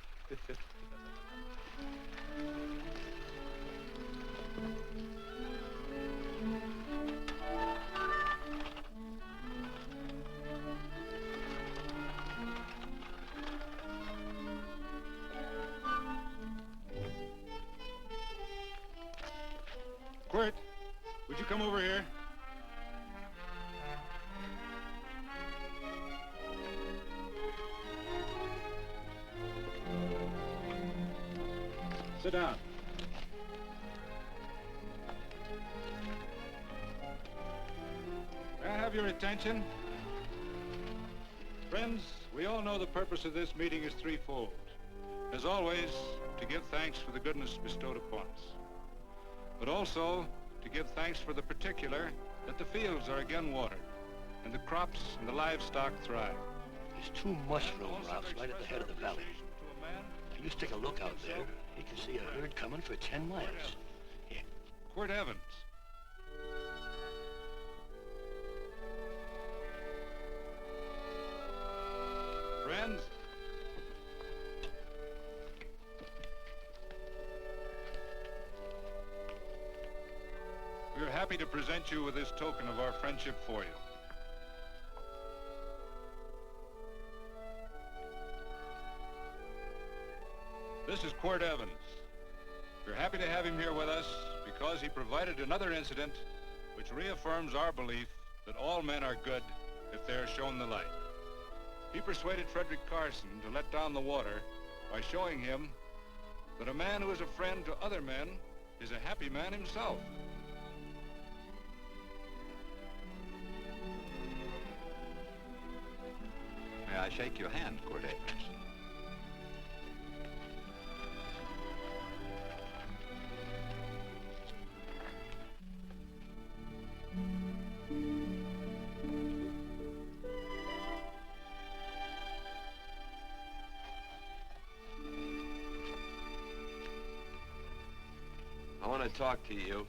Quirt, would you come over here? Sit down. May I have your attention? Friends, we all know the purpose of this meeting is threefold. As always, to give thanks for the goodness bestowed upon us, but also to give thanks for the particular that the fields are again watered, and the crops and the livestock thrive. There's two mushroom routes right at the head of the valley. Now, you stick a look out there. You can see a herd coming for 10 miles. Here. Quirt Evans. Friends, we are happy to present you with this token of our friendship for you. This is Quirt Evans. We're happy to have him here with us because he provided another incident which reaffirms our belief that all men are good if they are shown the light. He persuaded Frederick Carson to let down the water by showing him that a man who is a friend to other men is a happy man himself. May I shake your hand, Quirt Evans? I want to talk to you.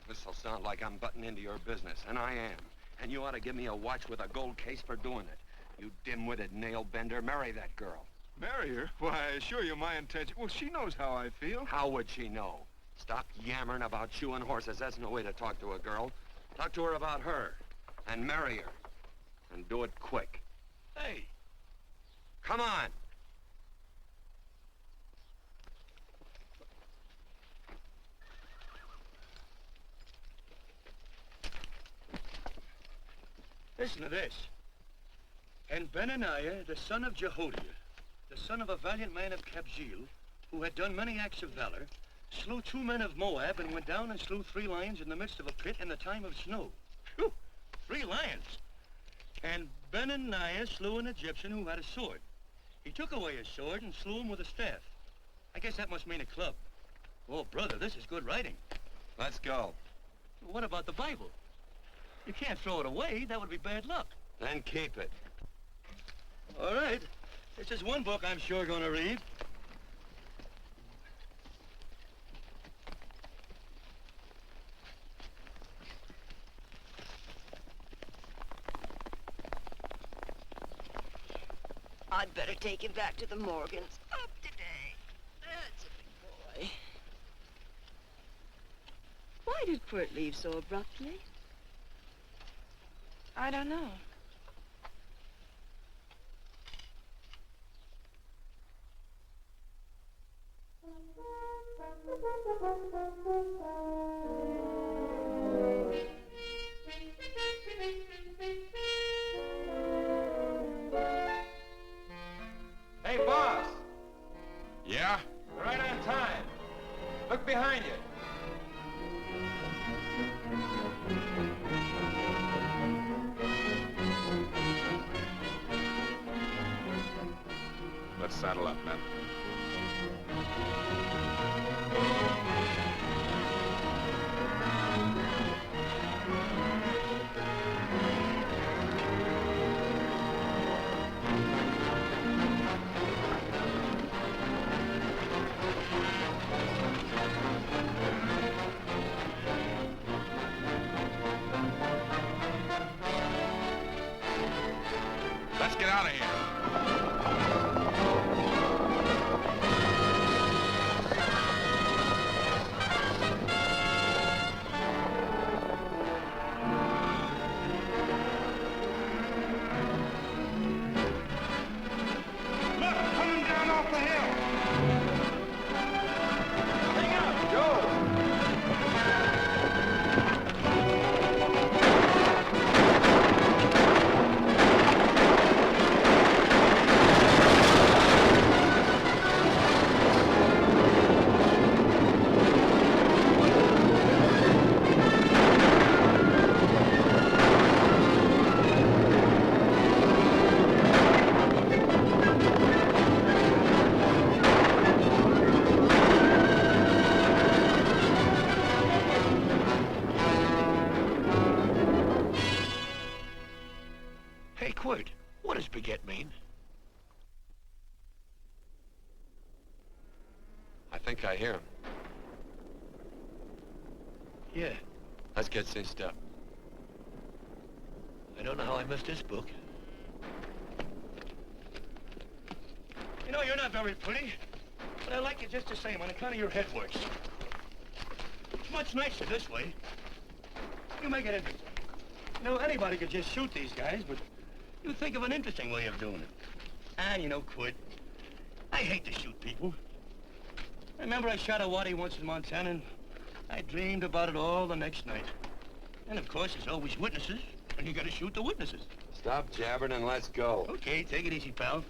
This'll sound like I'm butting into your business, and I am. And you ought to give me a watch with a gold case for doing it. You dim-witted nail-bender, marry that girl. Marry her? Why, I assure you my intention... Well, she knows how I feel. How would she know? Stop yammering about shoeing horses. That's no way to talk to a girl. Talk to her about her, and marry her. And do it quick. Hey. Come on. Listen to this. And Benaniah, the son of Jehoiada, the son of a valiant man of Kabzeel, who had done many acts of valor, slew 2 men of Moab and went down and slew 3 lions in the midst of a pit in the time of snow. Phew! 3 lions. And Benaniah slew an Egyptian who had a sword. He took away his sword and slew him with a staff. I guess that must mean a club. Oh, brother, this is good writing. Let's go. What about the Bible? You can't throw it away. That would be bad luck. Then keep it. All right. This is one book I'm sure going to read. I'd better take him back to the Morgans. Up today. That's a big boy. Why did Quirt leave so abruptly? I don't know. behind you. Let's saddle up, men. Let's get out of here. Look, coming down off the hill. Hang up, Joe. Hey, Quirt, what does baguette mean? I think I hear him. Yeah, Let's get cinched up. I don't know how I missed this book. You know, you're not very pretty, but I like you just the same on account of your head works. It's much nicer this way. You make it interesting. You know, anybody could just shoot these guys, but you think of an interesting way of doing it. And, you know, Quid, I hate to shoot people. I remember I shot a waddy once in Montana, and I dreamed about it all the next night. And, of course, there's always witnesses, and you gotta shoot the witnesses. Stop jabbering and let's go. Okay, take it easy, pal.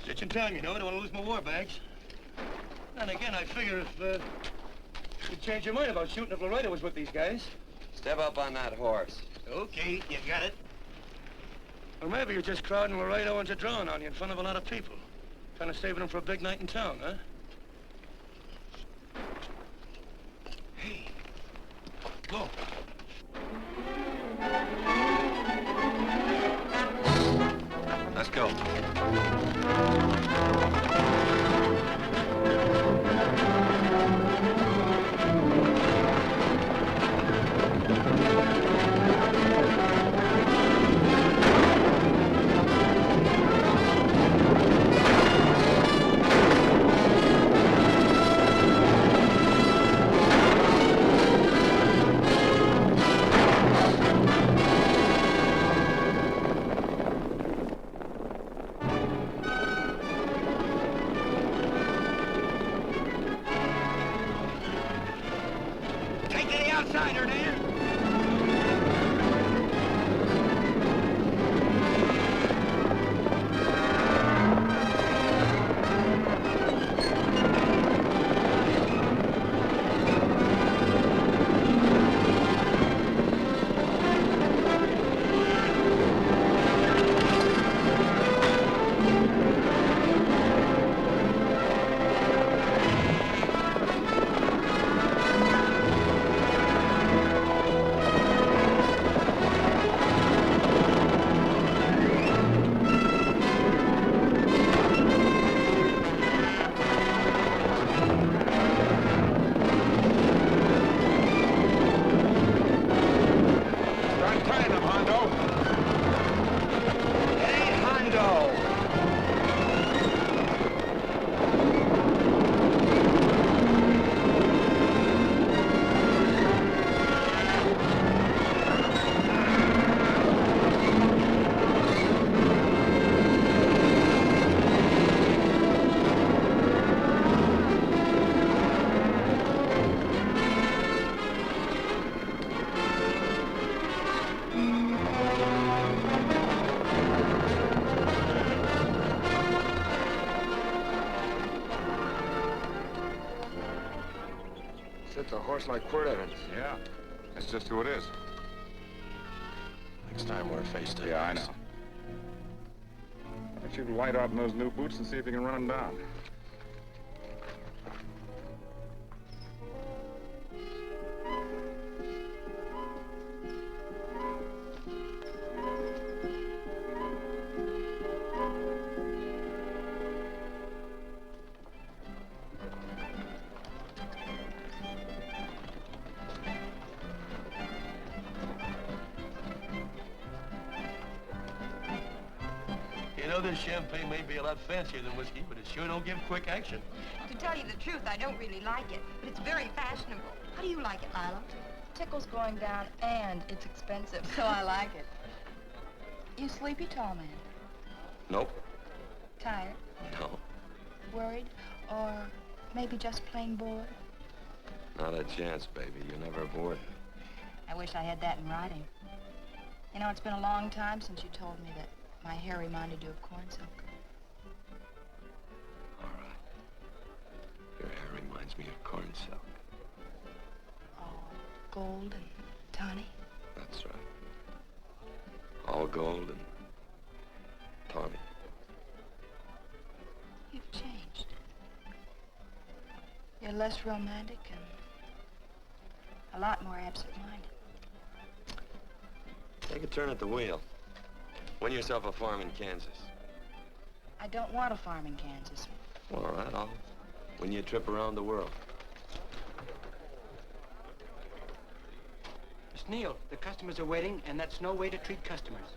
Stitching time, you know. I don't want to lose my war bags. And again, I figure if you'd change your mind about shooting if Laredo was with these guys. Step up on that horse. Okay, you got it. Or maybe you're just crowding Laredo into drawing on you in front of a lot of people. Kind of saving them for a big night in town, huh? Hey, go. Let's go. Take to the outsider, Dan. That's a horse like Quirt Evans. Yeah. That's just who it is. Next time we're face to face. Yeah, I know. Why don't you light out in those new boots and see if you can run him down? You know, this champagne may be a lot fancier than whiskey, but it sure don't give quick action. To tell you the truth, I don't really like it, but it's very fashionable. How do you like it, Lila? Tickle's going down, and it's expensive, so I like it. You sleepy, tall man? Nope. Tired? No. Worried? Or maybe just plain bored? Not a chance, baby. You're never bored. I wish I had that in writing. You know, it's been a long time since you told me that my hair reminded you of corn silk. All right. Your hair reminds me of corn silk. All gold and tawny. That's right. All gold and tawny. You've changed. You're less romantic and a lot more absent-minded. Take a turn at the wheel. Win yourself a farm in Kansas. I don't want a farm in Kansas. Well, all right, I'll win you a trip around the world. Miss Neal, the customers are waiting, and that's no way to treat customers.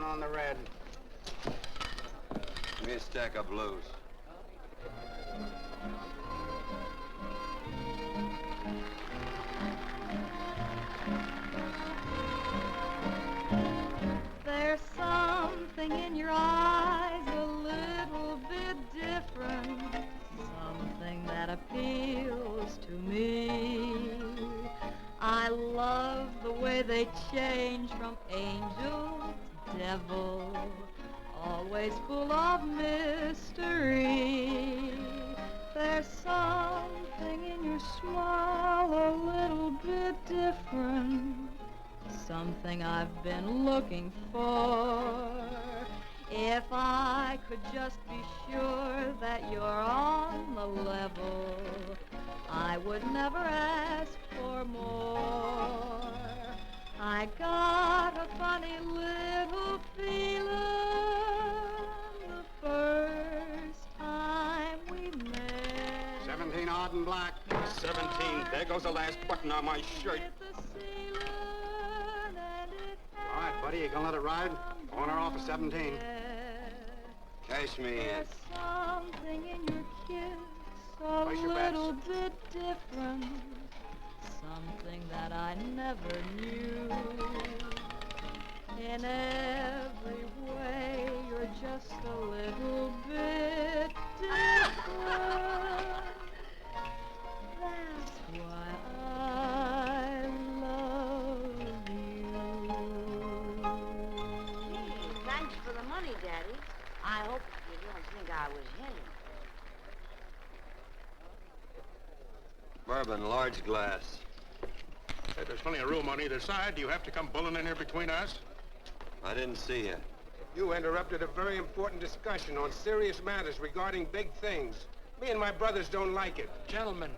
On the red. Give me a stack of blues. There's something in your eyes a little bit different, something that appeals to me. I love the way they change from angel to devil, always full of mystery. There's something in your smile a little bit different, something I've been looking for. If I could just be sure that you're on the level, I would never ask for more. I got a funny little feeling the first time we met. 17 odd and black. 17. There goes the last button on my shirt. All right, buddy, you gonna let it ride? On or off of 17? Cash me in. There's something in your kiss a Place your little bets. bit different, something that I never knew. In every way, you're just a little bit different. That's why I love you. Thanks for the money, Daddy. I hope you don't think I was him. Bourbon, large glass. Hey, there's plenty of room on either side. Do you have to come bulling in here between us? I didn't see you. You interrupted a very important discussion on serious matters regarding big things. Me and my brothers don't like it. Gentlemen,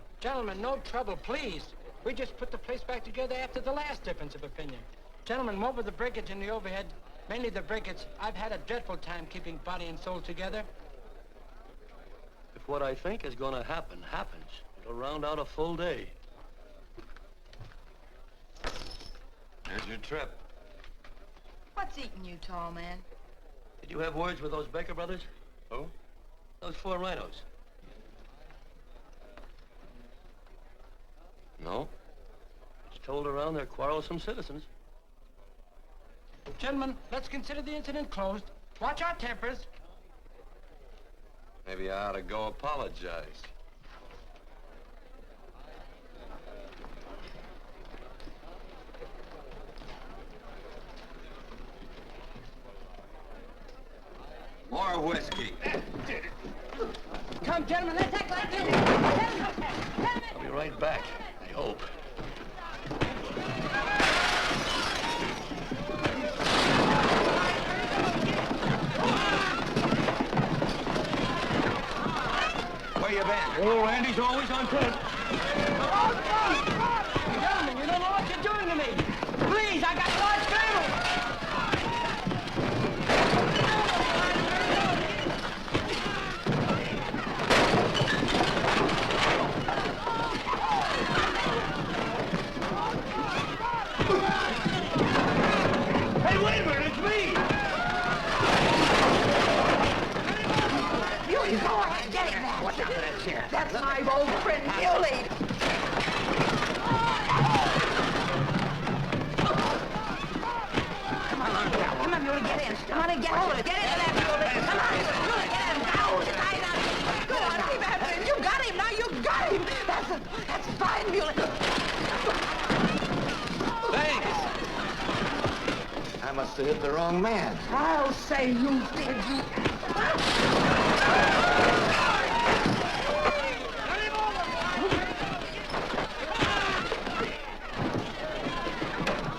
no trouble, please. We just put the place back together after the last difference of opinion. Gentlemen, what with the breakage and the overhead, mainly the breakage, I've had a dreadful time keeping body and soul together. If what I think is going to happen happens, it'll round out a full day. Here's your trip. What's eating you, tall man? Did you have words with those Baker brothers? Who? Those 4 rhinos. No. It's told around they're quarrelsome citizens. Gentlemen, let's consider the incident closed. Watch our tempers. Maybe I ought to go apologize. More whiskey. Come, gentlemen, let's act like you. I'll be right back, I hope. Where you been? Oh, Randy's always on foot. Gentlemen, you don't know what you're doing to me. Please, I got a large family. Hey, wait a minute, it's me! You go ahead, get in there. Watch out for that chair. That's my old friend, Muley. Come on, Muley, get in. Come on and get hold of it. Get into that, Muley. Come on, Muley, get in. Hold it tight on. Go on, keep after him. You got him now. You got him. That's fine, Muley. Thanks. I must have hit the wrong man. I'll say you did, you.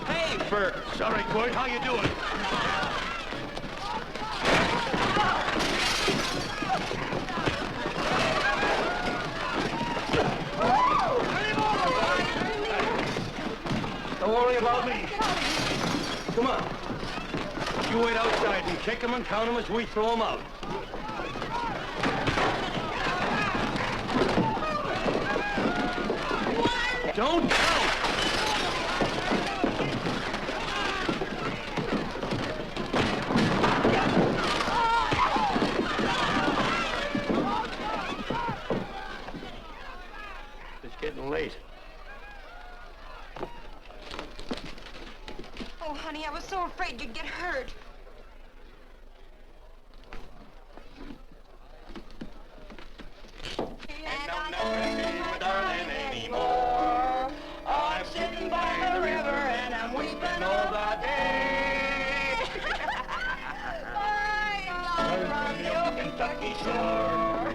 Hey, Bert. Sorry, Court. How you doing? Don't worry about me. Come on. You wait outside and kick them and count them as we throw them out. Don't count! It's getting late. Oh, honey, I was so afraid you'd get hurt. And I'll never see my darling anymore. I'm sitting by the river and I'm weeping all the day. From the old Kentucky shore.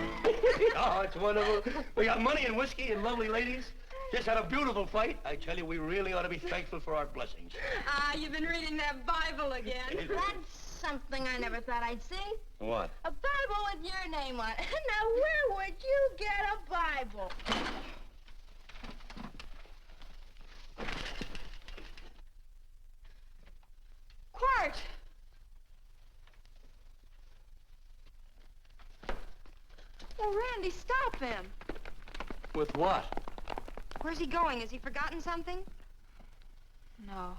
Oh, it's wonderful. We got money and whiskey and lovely ladies. Just had a beautiful fight. I tell you, we really ought to be thankful for our blessings. Ah, you've been reading that Bible again. That's something I never thought I'd see. What? A Bible with your name on it. Now, where would you get a Bible? Quart! Oh, Randy, stop him. With what? Where's he going? Has he forgotten something? No.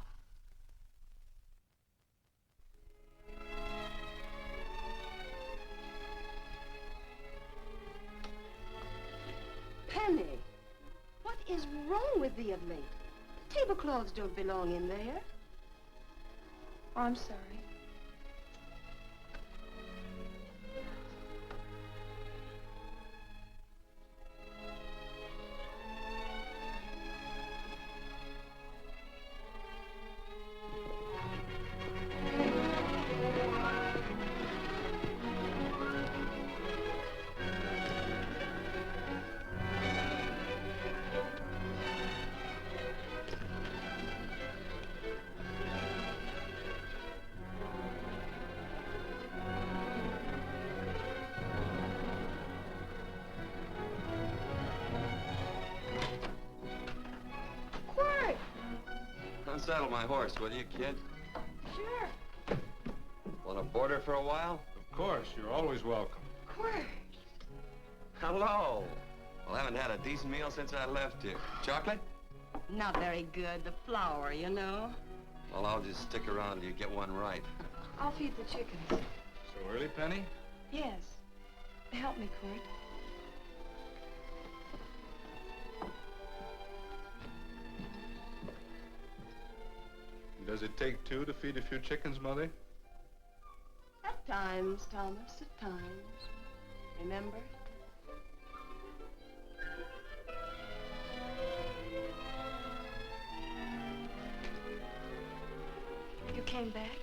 Penny, what is wrong with thee of late? Tablecloths don't belong in there. Oh, I'm sorry. Unsaddle my horse, will you, kid? Sure. Want to board for a while? Of course. You're always welcome. Of course. Hello. Well, I haven't had a decent meal since I left here. Chocolate? Not very good. The flour, you know. Well, I'll just stick around till you get one right. I'll feed the chickens. So early, Penny? Yes. help me, Court. Does it take two to feed a few chickens, Mother? At times, Thomas, at times. Remember? You came back?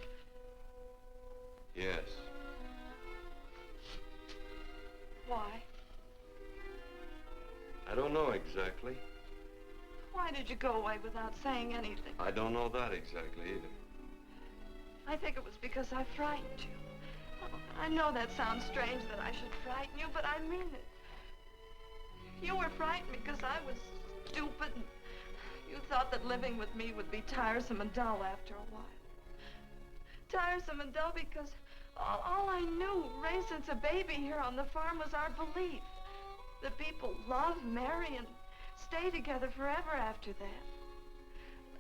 Yes. Why? I don't know exactly. Why did you go away without saying anything? I don't know that exactly either. I think it was because I frightened you. I know that sounds strange that I should frighten you, but I mean it. You were frightened because I was stupid, and you thought that living with me would be tiresome and dull after a while. Tiresome and dull because all I knew, raised since a baby here on the farm, was our belief that people love, marry, and stay together forever after that.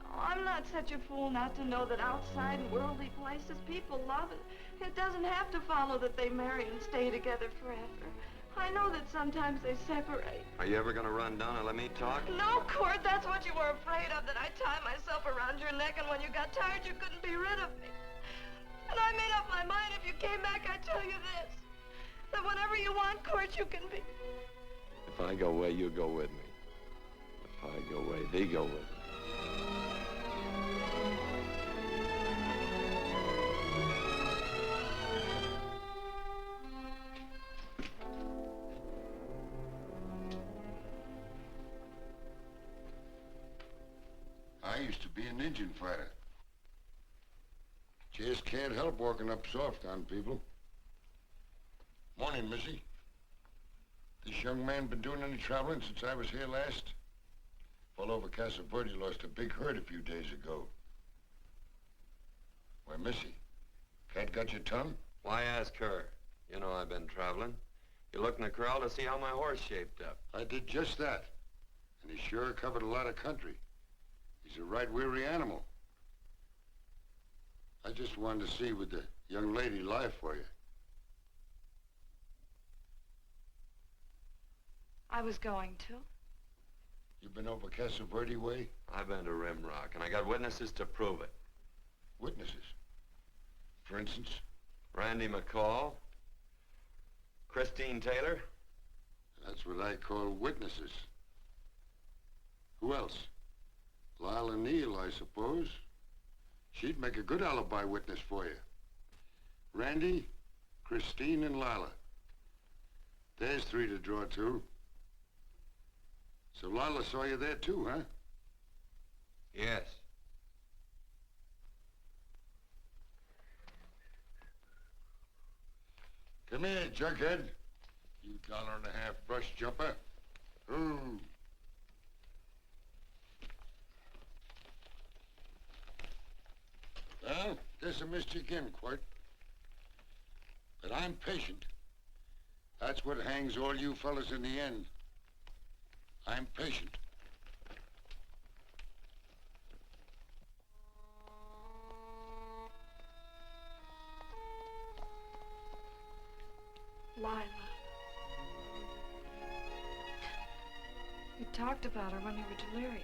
Oh, I'm not such a fool not to know that outside in worldly places people love, and it doesn't have to follow that they marry and stay together forever. I know that sometimes they separate. Are you ever going to run down and let me talk? No, Court, that's what you were afraid of, that I'd tie myself around your neck, and when you got tired, you couldn't be rid of me. And I made up my mind, if you came back, I'd tell you this, that whenever you want, Court, you can be. If I go away, you go with me. If I go away, they go with me. I used to be an Indian fighter. Just can't help walking up soft on people. Morning, Missy. This young man been doing any traveling since I was here last? All over Casa Verde lost a big herd a few days ago. Why, Missy, cat got your tongue? Why ask her? You know I've been traveling. You looked in the corral to see how my horse shaped up. I did just that. And he sure covered a lot of country. He's a right weary animal. I just wanted to see would the young lady lie for you. I was going to. You been over Casa Verde way? I've been to Rimrock, and I got witnesses to prove it. Witnesses? For instance? Randy McCall, Christine Taylor. That's what I call witnesses. Who else? Lila Neal, I suppose. She'd make a good alibi witness for you. Randy, Christine, and Lila. There's three to draw to. So Lila saw you there too, huh? Yes. Come here, jughead. You $1.50 brush jumper. Ooh. Well, guess I missed you again, Quirt. But I'm patient. That's what hangs all you fellas in the end. I'm patient. Lila. You talked about her when you were delirious.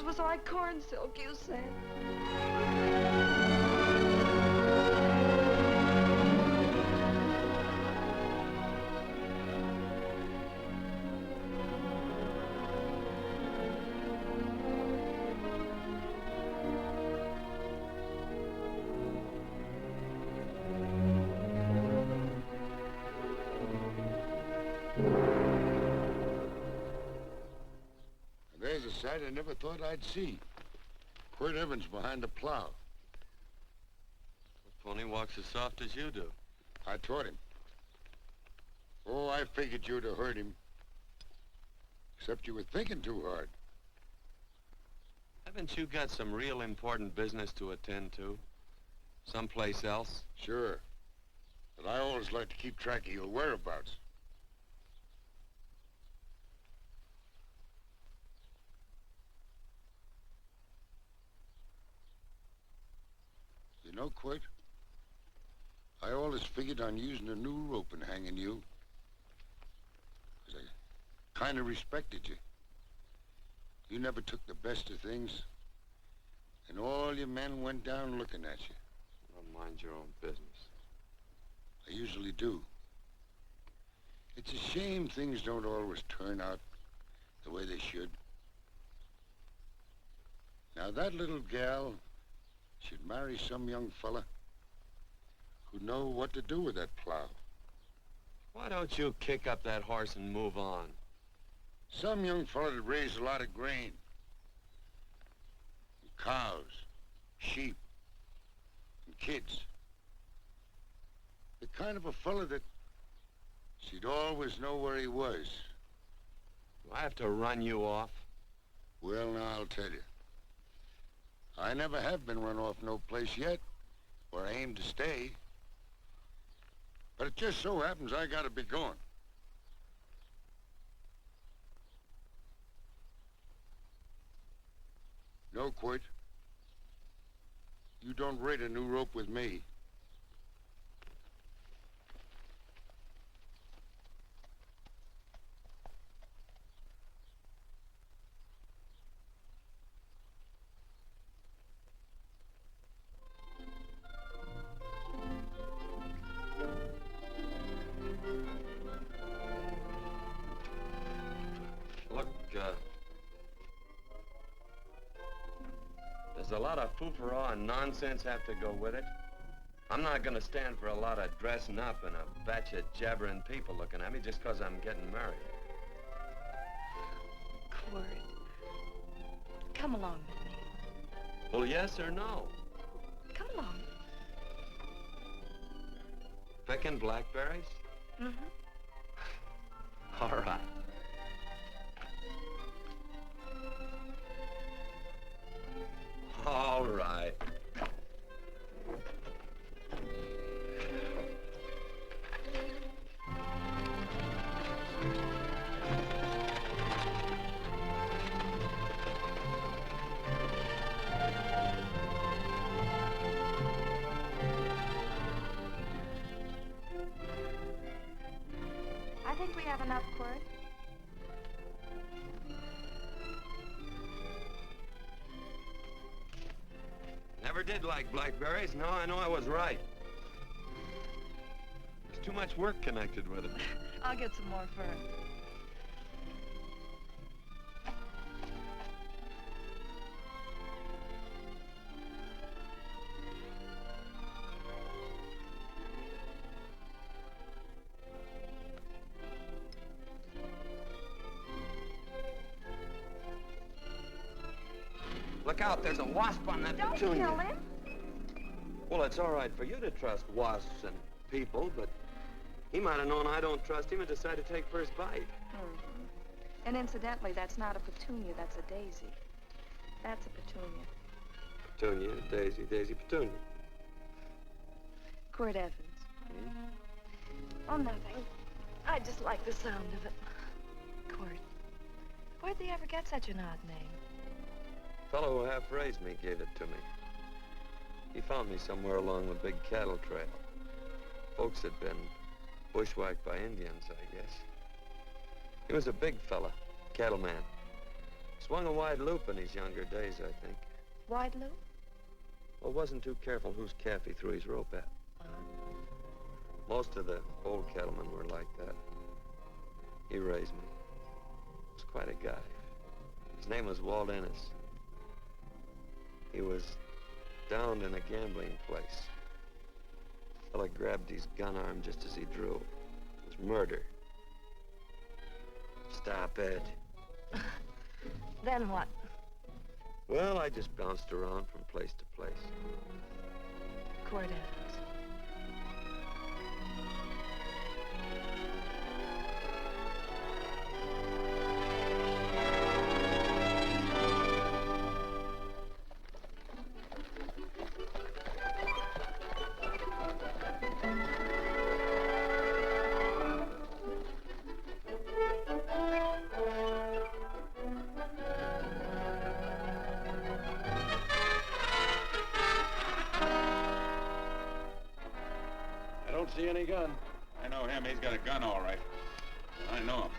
was like corn silk, you said. There's a sight I never thought I'd see. Quirt Evans behind the plow. The pony walks as soft as you do. I taught him. Oh, I figured you'd have heard him. Except you were thinking too hard. Haven't you got some real important business to attend to? Someplace else? Sure. But I always like to keep track of your whereabouts. You know, Quirt, I always figured on using a new rope and hanging you. 'Cause I kind of respected you. You never took the best of things. And all your men went down looking at you. Well, mind your own business. I usually do. It's a shame things don't always turn out the way they should. Now, that little gal should marry some young fella who'd know what to do with that plow. Why don't you kick up that horse and move on? Some young fella that raised a lot of grain. And cows, sheep, and kids. The kind of a fella that she'd always know where he was. Do I have to run you off? Well, now, I'll tell you. I never have been run off no place yet, where I aim to stay. But it just so happens I gotta be going. No, Quirt. You don't raid a new rope with me. Look, there's a lot of foo-for-all and nonsense have to go with it. I'm not gonna stand for a lot of dressing up and a batch of jabbering people looking at me just 'cause I'm getting married. Quirt, come along with me. Well, yes or no? Come along. Picking blackberries? Mm-hmm. All right. All right. I think we have enough, Quirt. Never did like blackberries. Now I know I was right. There's too much work connected with it. I'll get some more fern. Look out, there's a wasp on that Don't petunia. kill him. Well, it's all right for you to trust wasps and people, but he might have known I don't trust him and decided to take first bite. Mm-hmm. And incidentally, that's not a petunia, that's a daisy. That's a petunia. Petunia, daisy, daisy, petunia. Quirt Evans. Oh, nothing. I just like the sound of it. Quirt. Where'd they ever get such an odd name? The fellow who half raised me gave it to me. He found me somewhere along the big cattle trail. Folks had been bushwhacked by Indians, I guess. He was a big fella, cattleman. Swung a wide loop in his younger days, I think. Wide loop? Well, wasn't too careful whose calf he threw his rope at. Most of the old cattlemen were like that. He raised me. He was quite a guy. His name was Walt Ennis. He was downed in a gambling place. A fella grabbed his gun arm just as he drew. It was murder. Stop it. Then what? Well, I just bounced around from place to place. Quirt Evans. See any gun? I know him. He's got a gun, all right. I know him.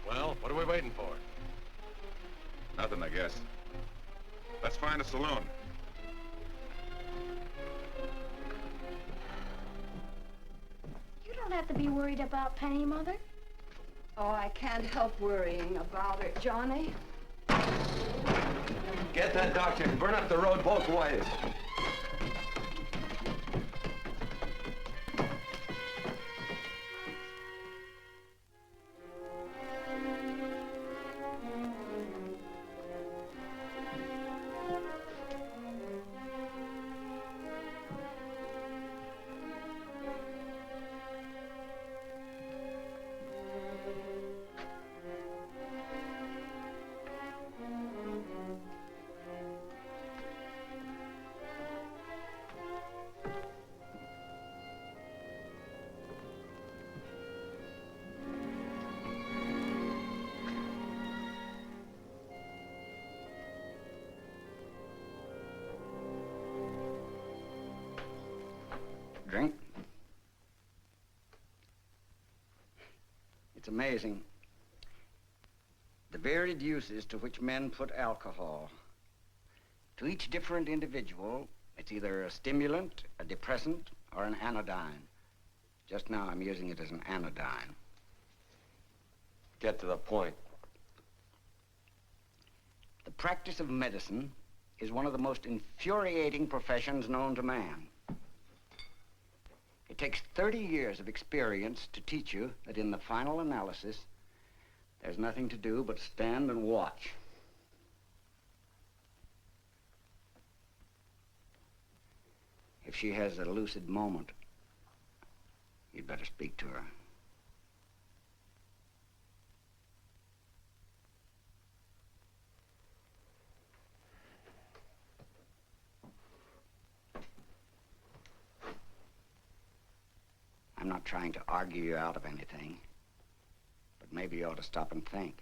Well, what are we waiting for? Nothing, I guess. Let's find a saloon. You don't have to be worried about Penny, Mother. Oh, I can't help worrying about her, Johnny. Get that doctor and burn up the road both ways. drink. It's amazing. The varied uses to which men put alcohol. To each different individual, it's either a stimulant, a depressant, or an anodyne. Just now, I'm using it as an anodyne. Get to the point. The practice of medicine is one of the most infuriating professions known to man. It takes 30 years of experience to teach you that in the final analysis, there's nothing to do but stand and watch. If she has a lucid moment, you'd better speak to her. I'm not trying to argue you out of anything, but maybe you ought to stop and think.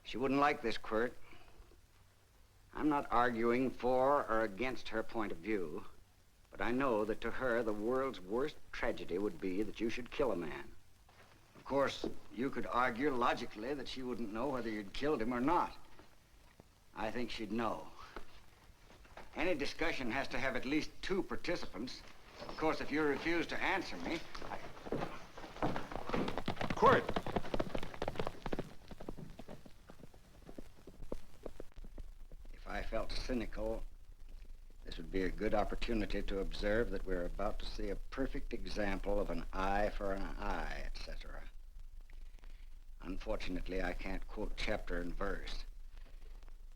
She wouldn't like this, Quirt. I'm not arguing for or against her point of view, but I know that to her, the world's worst tragedy would be that you should kill a man. Of course, you could argue logically that she wouldn't know whether you'd killed him or not. I think she'd know. Any discussion has to have at least 2 participants. Of course, if you refuse to answer me, Quirt! If I felt cynical, this would be a good opportunity to observe that we're about to see a perfect example of an eye for an eye, etc. Unfortunately, I can't quote chapter and verse,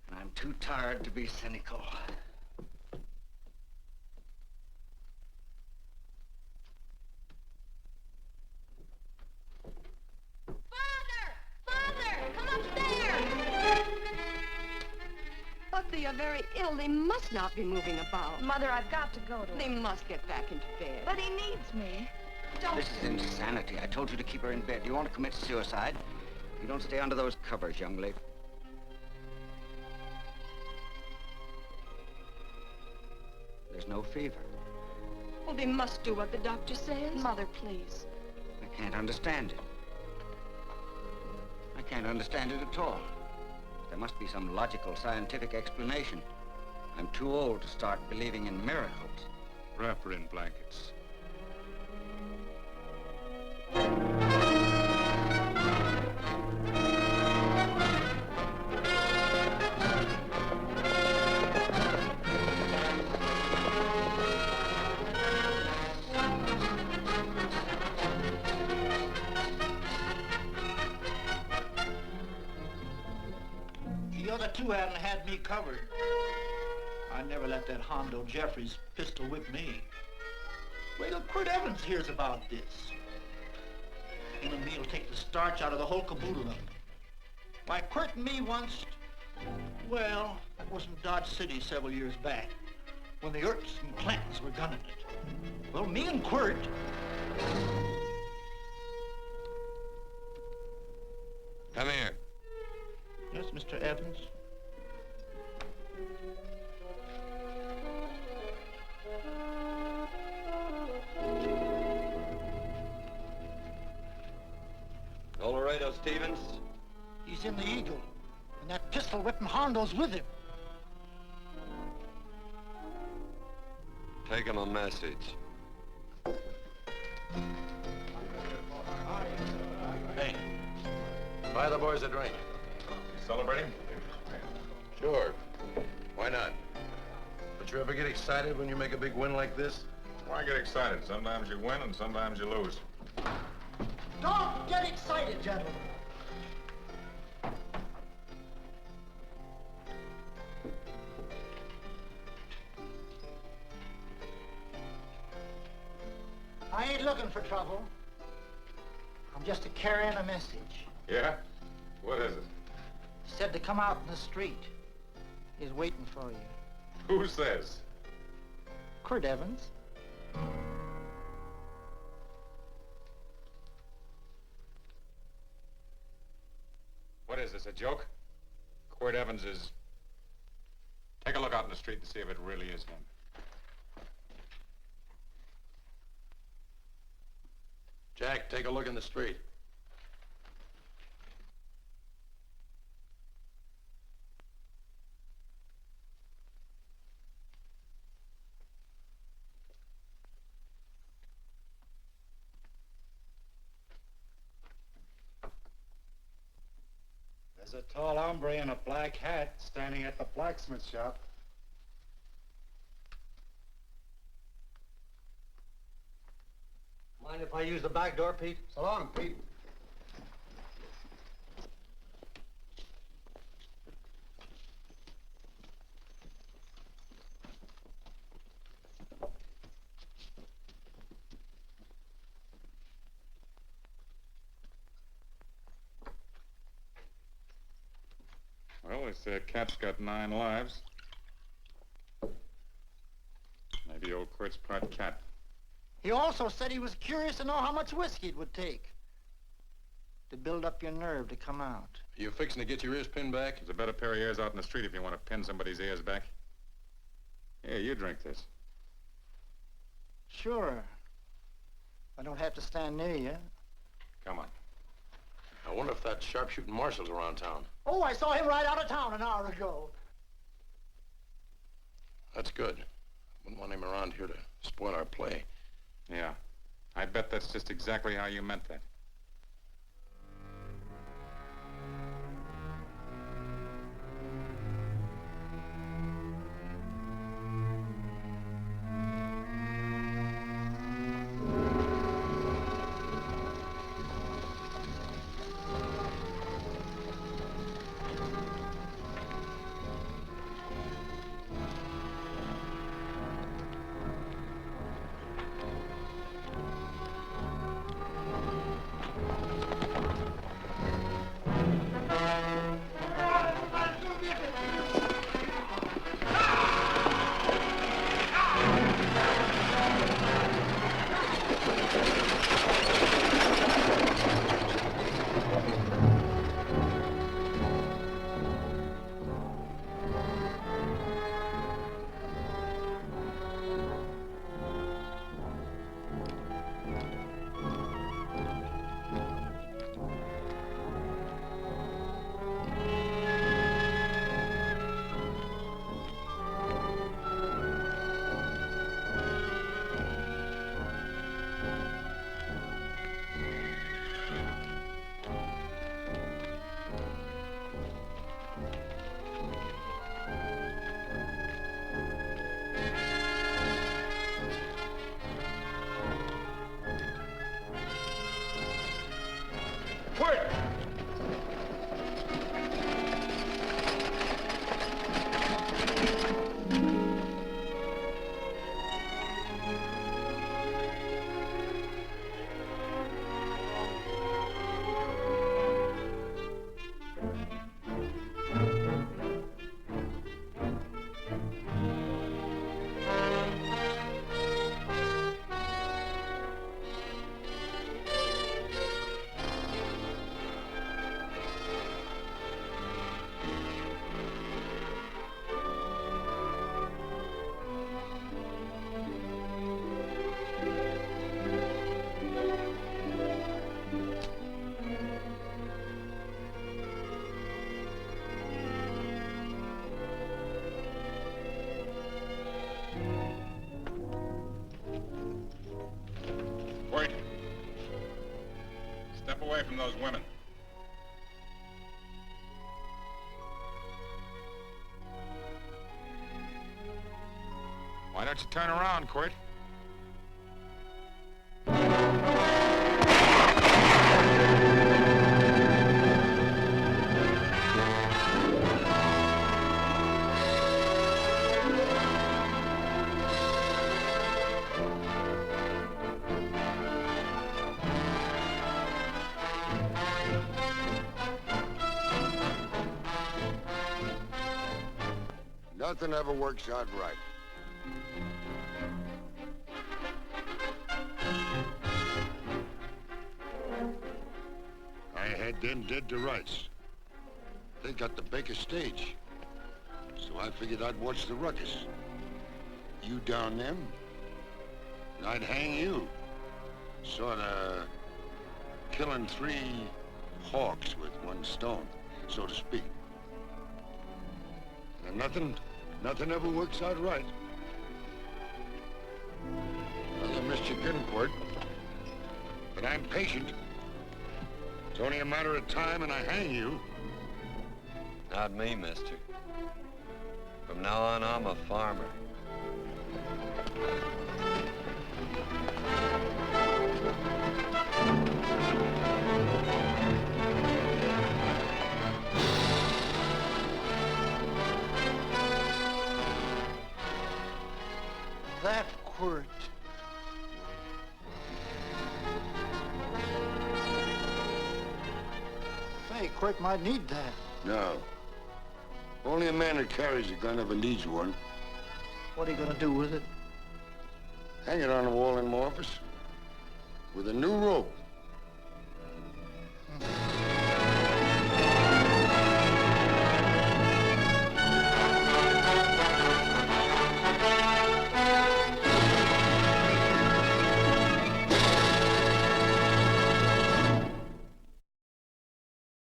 and I'm too tired to be cynical. But they are very ill. They must not be moving about. Mother, I've got to go to They him. must get back into bed. But he needs me. Don't. This is insanity. I told you to keep her in bed. You want to commit suicide? You don't stay under those covers, young lady. There's no fever. Well, they must do what the doctor says. Mother, please. I can't understand it. I can't understand it at all. There must be some logical, scientific explanation. I'm too old to start believing in miracles. Wrap her in blankets. The other 2 hadn't had me covered. I never let that Hondo Jeffries pistol whip me. Wait till Quirt Evans hears about this. Him and me'll take the starch out of the whole caboodle of them. Why, Quirt and me once, well, that was in Dodge City several years back, when the Erts and Clantons were gunning it. Well, me and Quirt... Come here. Yes, Mr. Evans? All Laredo Stevens? He's in the Eagle, and that pistol-whipping Hondo's with him. Take him a message. Hey, buy the boys a drink. Celebrating? Sure. Why not? But you ever get excited when you make a big win like this? Why get excited? Sometimes you win and sometimes you lose. Don't get excited, gentlemen. I ain't looking for trouble. I'm just carrying a message. Yeah? What is it? Said to come out in the street. He's waiting for you. Who says? Quirt Evans. What is this, a joke? Quirt Evans is... Take a look out in the street and see if it really is him. Jack, take a look in the street. There's a tall hombre in a black hat standing at the blacksmith shop. Mind if I use the back door, Pete? So long, Pete. Well, this cat's got 9 lives. Maybe old Quirt's part cat. He also said he was curious to know how much whiskey it would take to build up your nerve to come out. Are you fixing to get your ears pinned back? There's a better pair of ears out in the street if you want to pin somebody's ears back. Here, you drink this. Sure. I don't have to stand near you. Come on. I wonder if that sharpshooting marshal's around town. Oh, I saw him right out of town an hour ago. That's good. Wouldn't want him around here to spoil our play. Yeah. I bet that's just exactly how you meant that. Wait. Step away from those women. Why don't you turn around, Quirt? Nothing ever works out right. I had them dead to rights. They got the Baker stage. So I figured I'd watch the ruckus. You down them, and I'd hang you. Sorta killing 3 hawks with 1 stone, so to speak. And nothing ever works out right. Well, I missed your gunport, but I'm patient. It's only a matter of time and I hang you. Not me, mister. From now on, I'm a farmer. That quirt. Say, Quirt might need that. No. Only a man who carries a gun ever needs one. What are you gonna do with it? Hang it on the wall in my office with a new rope.